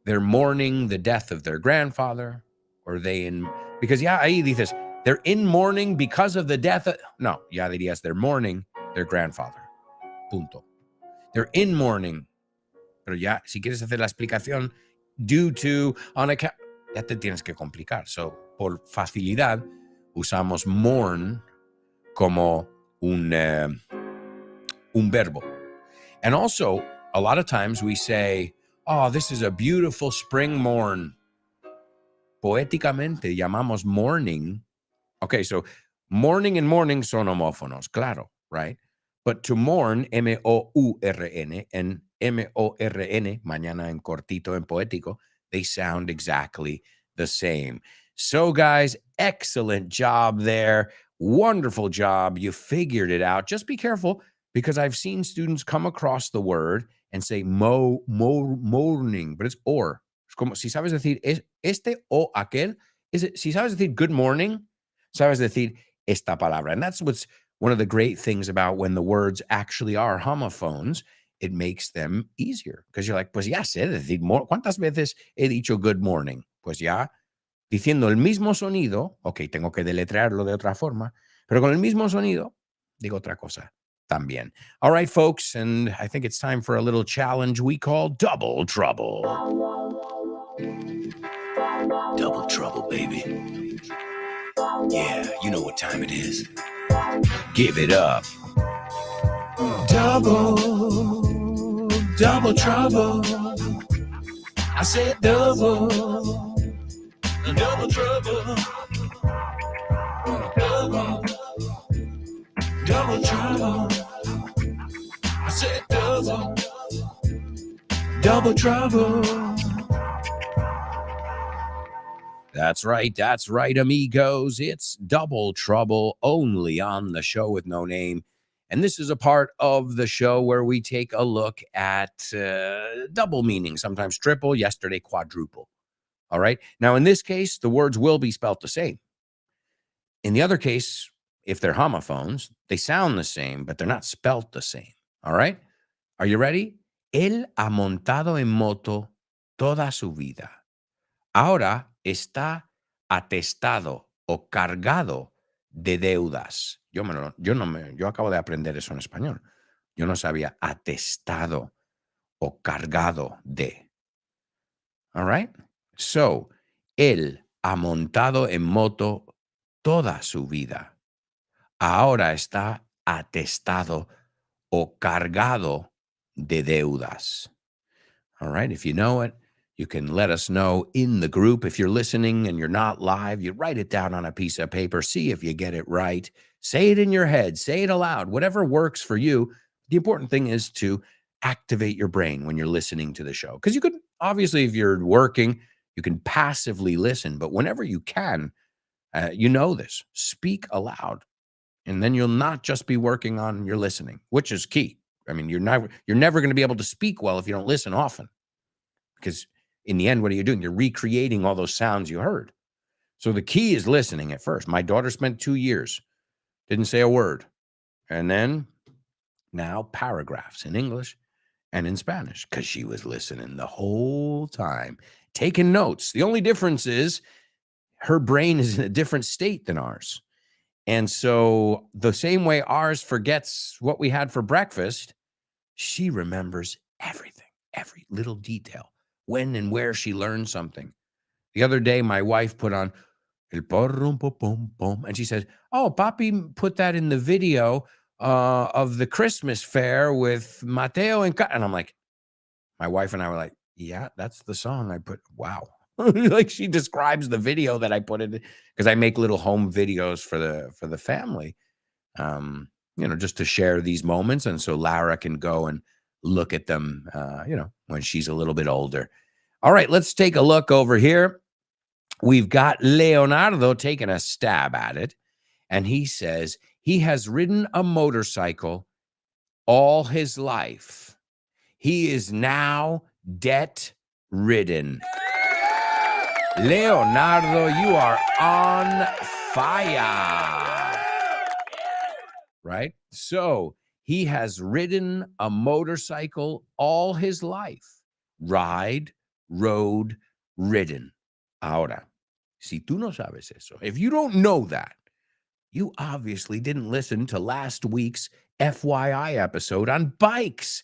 They're mourning the death of their grandfather, or because ya ahí dices, they're in mourning because of the death of, no, ya dirías, they're mourning their grandfather. Punto. They're in mourning. Pero ya, si quieres hacer la explicación, due to, on account, ya te tienes que complicar. So, por facilidad, usamos mourn como un verbo. And also, a lot of times we say, oh, this is a beautiful spring morn. Poéticamente llamamos morning. Okay, so morning and morning son homófonos, claro, right? But to mourn, M-O-U-R-N, and M-O-R-N, mañana en cortito, en poético, they sound exactly the same. So, guys, excellent job there. Wonderful job. You figured it out. Just be careful, because I've seen students come across the word and say morning, but it's or. Es como si sabes decir este o aquel. Si sabes decir good morning, sabes decir esta palabra. And that's what's one of the great things about when the words actually are homophones. It makes them easier. Because you're like, pues ya sé decir, ¿cuántas veces he dicho good morning? Pues ya, diciendo el mismo sonido, ok, tengo que deletrearlo de otra forma, pero con el mismo sonido, digo otra cosa también. All right, folks, and I think it's time for a little challenge we call Double Trouble. Double trouble, baby. Yeah, you know what time it is. Give it up. Double trouble. I said double trouble. Double trouble. I said double trouble. That's right, amigos. It's Double Trouble, only on the Show with No Name. And this is a part of the show where we take a look at double meaning, sometimes triple, yesterday quadruple. All right. Now, in this case, the words will be spelt the same. In the other case, if they're homophones, they sound the same, but they're not spelt the same. All right. Are you ready? Él ha montado en moto toda su vida. Ahora está atestado o cargado de deudas. Yo acabo de aprender eso en español. Yo no sabía atestado o cargado de. All right? So, él ha montado en moto toda su vida. Ahora está atestado o cargado de deudas. All right? If you know it, you can let us know in the group. If you're listening and you're not live, you write it down on a piece of paper. See if you get it right. Say it in your head. Say it aloud. Whatever works for you. The important thing is to activate your brain when you're listening to the show. Because you could, obviously, if you're working, you can passively listen. But whenever you can, you know this. Speak aloud. And then you'll not just be working on your listening, which is key. I mean, you're never going to be able to speak well if you don't listen often, because in the end, what are you doing? You're recreating all those sounds you heard. So the key is listening at first. My daughter spent 2 years, didn't say a word. And then now paragraphs in English and in Spanish, because she was listening the whole time, taking notes. The only difference is her brain is in a different state than ours. And so the same way ours forgets what we had for breakfast, she remembers everything, every little detail, when and where she learned something. The other day, my wife put on El porrum pum pum, and she said, "Oh, Papi put that in the video of the Christmas fair with Mateo and I'm like, my wife and I were like, "Yeah, that's the song I put." Wow. Like she describes the video that I put in, because I make little home videos for the family. Just to share these moments, and so Lara can go and look at them when she's a little bit older. All right, let's take a look over here. We've got Leonardo taking a stab at it, and he says he has ridden a motorcycle all his life. He is now debt-ridden. Leonardo, you are on fire. Right? So he has ridden a motorcycle all his life. Ride, rode, ridden. Ahora, si tú no sabes eso, if you don't know that, you obviously didn't listen to last week's FYI episode on bikes,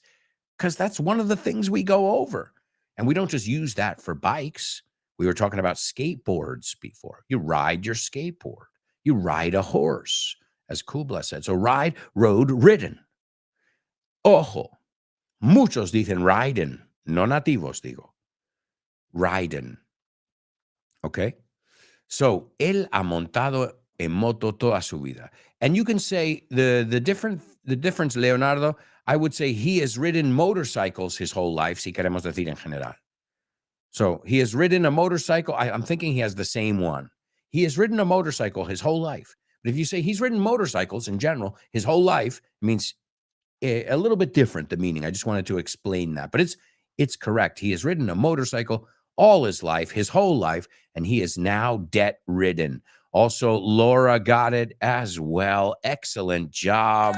because that's one of the things we go over. And we don't just use that for bikes. We were talking about skateboards before. You ride your skateboard. You ride a horse, as Kubla said. So ride, rode, ridden. Ojo, muchos dicen ridden, no nativos digo. Ridden. Okay? So, él ha montado en moto toda su vida. And you can say the difference, Leonardo, I would say he has ridden motorcycles his whole life, si queremos decir en general. So he has ridden a motorcycle. I'm thinking he has the same one. He has ridden a motorcycle his whole life. But if you say he's ridden motorcycles in general his whole life, it means a little bit different, the meaning. I just wanted to explain that. But it's correct. He has ridden a motorcycle all his life, his whole life, and he is now debt-ridden. Also, Laura got it as well. Excellent job.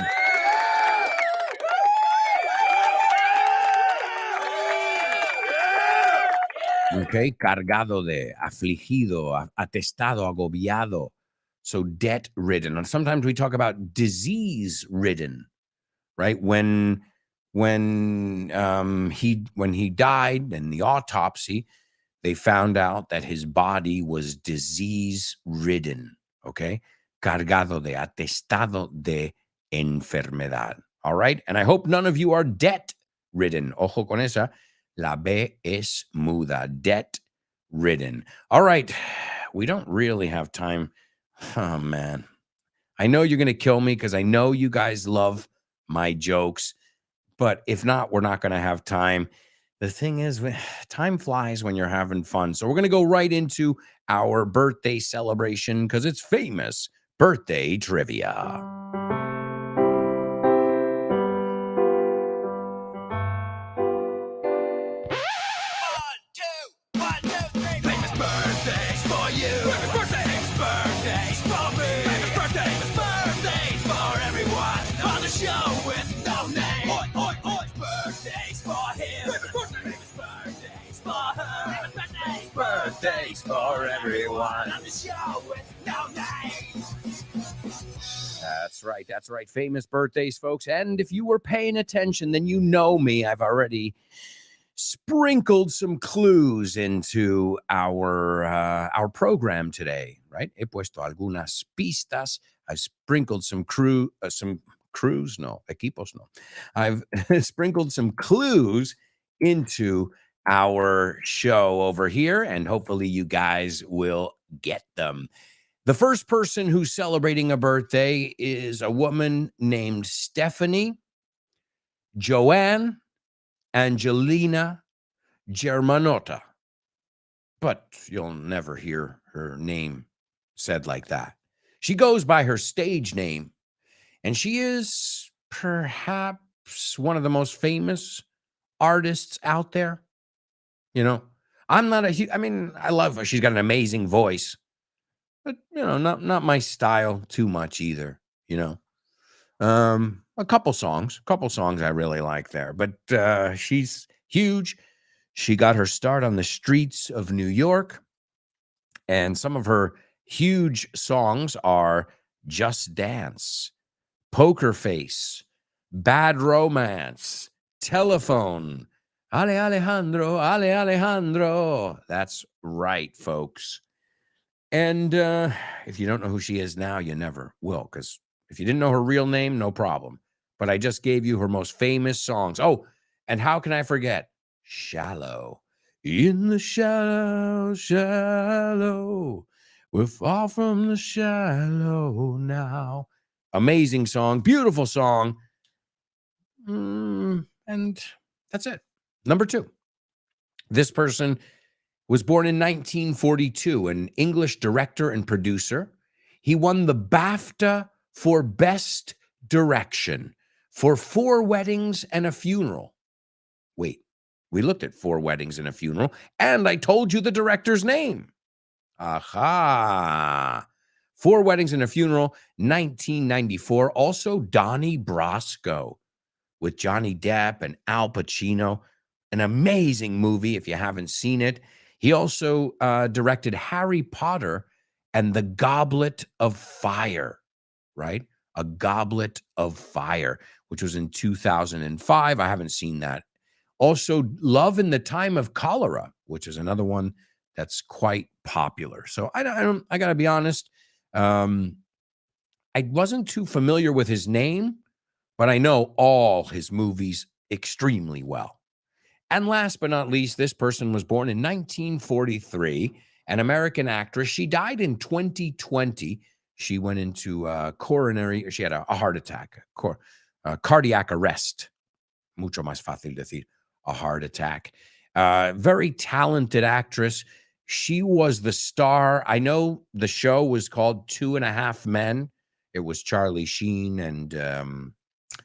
Okay, cargado de, afligido, atestado, agobiado. So debt-ridden. And sometimes we talk about disease-ridden, right? When he died in the autopsy, they found out that his body was disease-ridden, okay? Cargado de, atestado de enfermedad, all right? And I hope none of you are debt-ridden. Ojo con esa. La B es muda, debt-ridden. All right, we don't really have time. Oh, man. I know you're going to kill me because I know you guys love my jokes, but if not, we're not going to have time. The thing is, time flies when you're having fun. So we're going to go right into our birthday celebration because it's famous birthday trivia. Birthdays for everyone on the show with no name. That's right. That's right. Famous birthdays, folks. And if you were paying attention, then you know me. I've already sprinkled some clues into our program today, right? He puesto algunas pistas. I've sprinkled some equipos, no. I've sprinkled some clues into our show over here, and hopefully you guys will get them. The first person who's celebrating a birthday is a woman named Stephanie Joanne Angelina Germanotta, but you'll never hear her name said like that. She goes by her stage name, and she is perhaps one of the most famous artists out there. You know, I'm not I mean, I love her. She's got an amazing voice, but you know, not my style too much either, you know. A couple songs I really like there, but she's huge. She got her start on the streets of New York, and some of her huge songs are Just Dance, Poker Face, Bad Romance, Telephone, Ale Alejandro. That's right, folks. And if you don't know who she is now, you never will, because if you didn't know her real name, no problem. But I just gave you her most famous songs. Oh, and how can I forget? Shallow. In the shallow, shallow. We're far from the shallow now. Amazing song. Beautiful song. And that's it. Number 2. This person was born in 1942, an English director and producer. He won the BAFTA for Best Direction for 4 Weddings and a Funeral. Wait, we looked at 4 Weddings and a Funeral, and I told you the director's name. Aha. 4 Weddings and a Funeral, 1994. Also, Donnie Brasco with Johnny Depp and Al Pacino. An amazing movie if you haven't seen it. He also directed Harry Potter and the Goblet of Fire, right? A Goblet of Fire, which was in 2005. I haven't seen that. Also, Love in the Time of Cholera, which is another one that's quite popular. So I got to be honest. I wasn't too familiar with his name, but I know all his movies extremely well. And last but not least, this person was born in 1943, an American actress. She died in 2020. She went into she had a heart attack, cardiac arrest. Mucho más fácil decir, a heart attack. Very talented actress. She was the star. I know the show was called 2.5 Men. It was Charlie Sheen and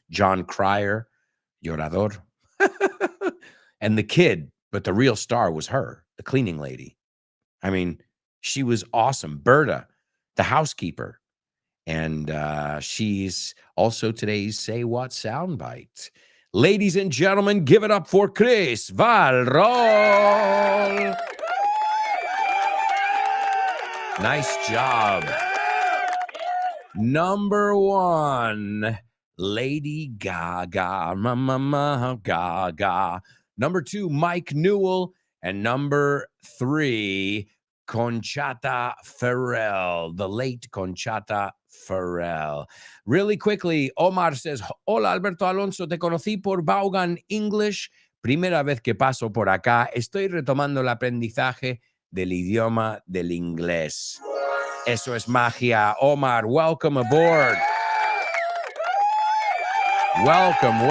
John Cryer, Llorador. And the kid, but the real star was her, the cleaning lady. I mean, she was awesome. Berta, the housekeeper. And she's also today's Say What soundbite. Ladies and gentlemen, give it up for Chris Valrol. Nice job. Number 1, Lady Gaga. Mama Gaga. Number 2, Mike Newell. And number 3, Conchata Ferrell, the late Conchata Ferrell. Really quickly, Omar says, hola Alberto Alonso, te conocí por Vaughan English. Primera vez que paso por acá. Estoy retomando el aprendizaje del idioma del inglés. Eso es magia. Omar, welcome aboard. Welcome.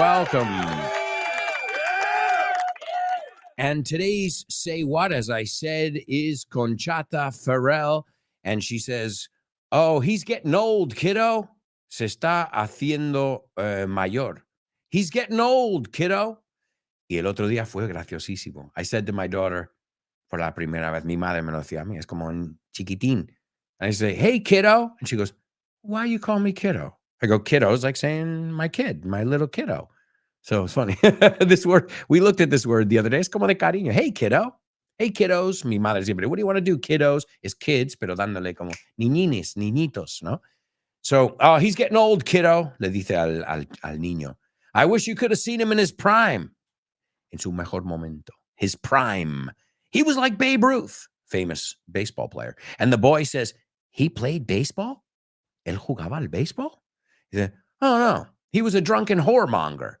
And today's Say What, as I said, is Conchata Ferrell. And she says, oh, he's getting old, kiddo. Se está haciendo mayor. He's getting old, kiddo. Y el otro día fue graciosísimo. I said to my daughter, por la primera vez, mi madre me lo decía a mí, es como un chiquitín. And I say, hey, kiddo. And she goes, why you call me kiddo? I go, kiddo is like saying my kid, my little kiddo. So it's funny. This word, we looked at this word the other day. Es como de cariño. Hey, kiddo. Hey, kiddos. Mi madre siempre, what do you want to do? Kiddos is kids, pero dándole como niñines, niñitos, ¿no? So, oh, he's getting old, kiddo, le dice al niño. I wish you could have seen him in his prime. En su mejor momento. His prime. He was like Babe Ruth, famous baseball player. And the boy says, he played baseball? Él jugaba al baseball? He said, oh, no. He was a drunken whoremonger.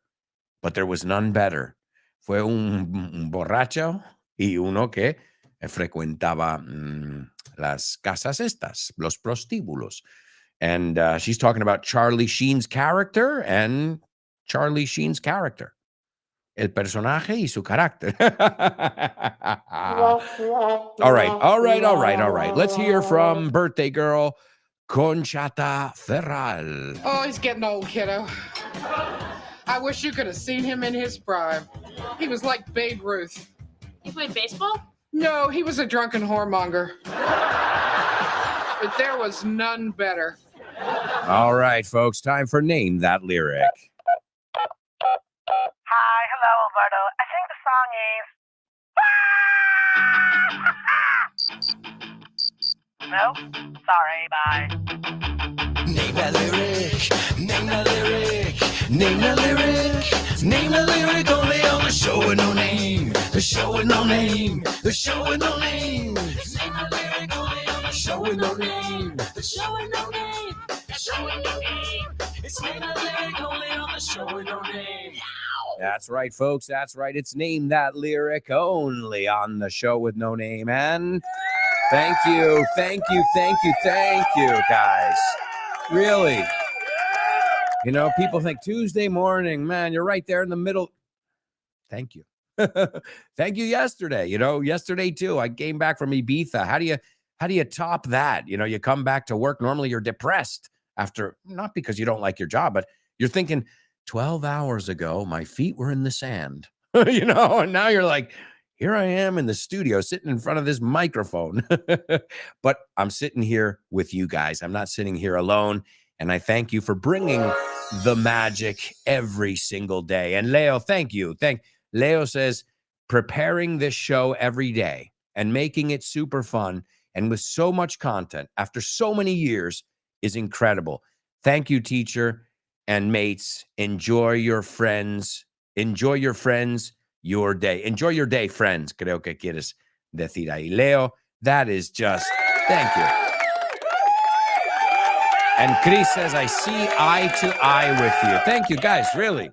But there was none better. Fue un borracho y uno que frecuentaba las casas estas, los prostíbulos. And she's talking about Charlie Sheen's character and Charlie Sheen's character. El personaje y su carácter. All right. Let's hear from birthday girl Conchata Ferrell. Oh, he's getting old, kiddo. I wish you could have seen him in his prime. He was like Babe Ruth. You played baseball? No, he was a drunken whoremonger. But there was none better. All right, folks, time for Name That Lyric. Hi, hello, Alberto. I think the song is. No? Sorry, bye. Name that lyric, name that lyric, name that lyric, name that lyric only on the show with no name, the show with no name, the show with no name. Name that lyric only on the show with no name, the show with no name, the show with no name. It's name that lyric only on the show with no name. That's right, folks. That's right. It's Name That Lyric only on the show with no name. And thank you, guys. Really. You know, people think Tuesday morning, man, you're right there in the middle. Thank you. Thank you yesterday. You know, yesterday too, I came back from Ibiza. How do you top that? You know, you come back to work. Normally you're depressed after, not because you don't like your job, but you're thinking 12 hours ago, my feet were in the sand, you know, and now you're like, here I am in the studio sitting in front of this microphone, but I'm sitting here with you guys. I'm not sitting here alone. And I thank you for bringing the magic every single day. And Leo, thank you. Leo says, preparing this show every day and making it super fun and with so much content after so many years is incredible. Thank you, teacher and mates. Enjoy your friends. Enjoy your friends, your day. Enjoy your day, friends. Creo que quieres decir ahí. Leo, that is just, thank you. And Chris says, I see eye to eye with you. Thank you, guys. Really,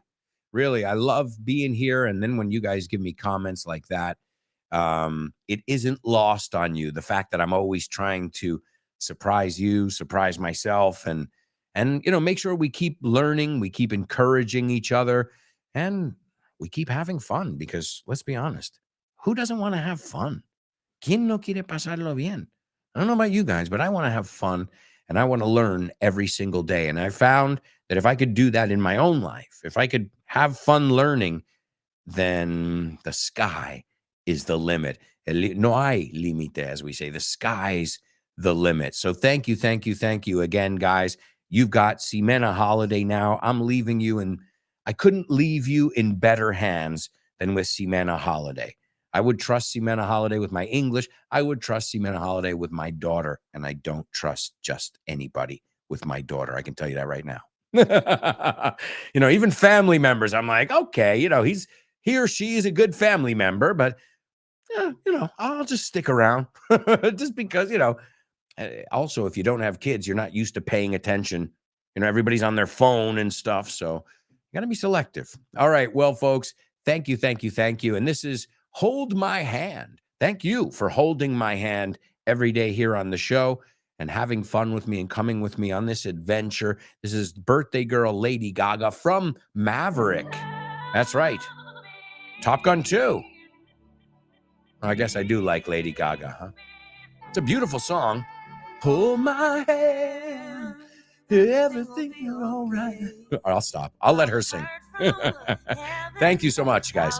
really. I love being here. And then when you guys give me comments like that, it isn't lost on you. The fact that I'm always trying to surprise you, surprise myself, and you know, make sure we keep learning, we keep encouraging each other, and we keep having fun, because let's be honest, who doesn't want to have fun? ¿Quién no quiere pasarlo bien? I don't know about you guys, but I want to have fun and I want to learn every single day. And I found that if I could do that in my own life, if I could have fun learning, then the sky is the limit. No hay límite, as we say. The sky's the limit. So thank you again, guys. You've got Ximena Holiday now. I'm leaving you, and I couldn't leave you in better hands than with Ximena Holiday. I would trust Ximena Holiday with my English. I would trust Ximena Holiday with my daughter, and I don't trust just anybody with my daughter. I can tell you that right now. You know, even family members, I'm like, okay, you know, he or she is a good family member, but yeah, you know, I'll just stick around just because, you know. Also, if you don't have kids, you're not used to paying attention. You know, everybody's on their phone and stuff, so you got to be selective. All right, well, folks, thank you. And this is Hold My Hand. Thank you for holding my hand every day here on the show and having fun with me and coming with me on this adventure. This is birthday girl Lady Gaga from Maverick. That's right. Top Gun 2. I guess I do like Lady Gaga, huh? It's a beautiful song. Hold my hand, everything you're all right. I'll stop. I'll let her sing. Thank you so much, guys.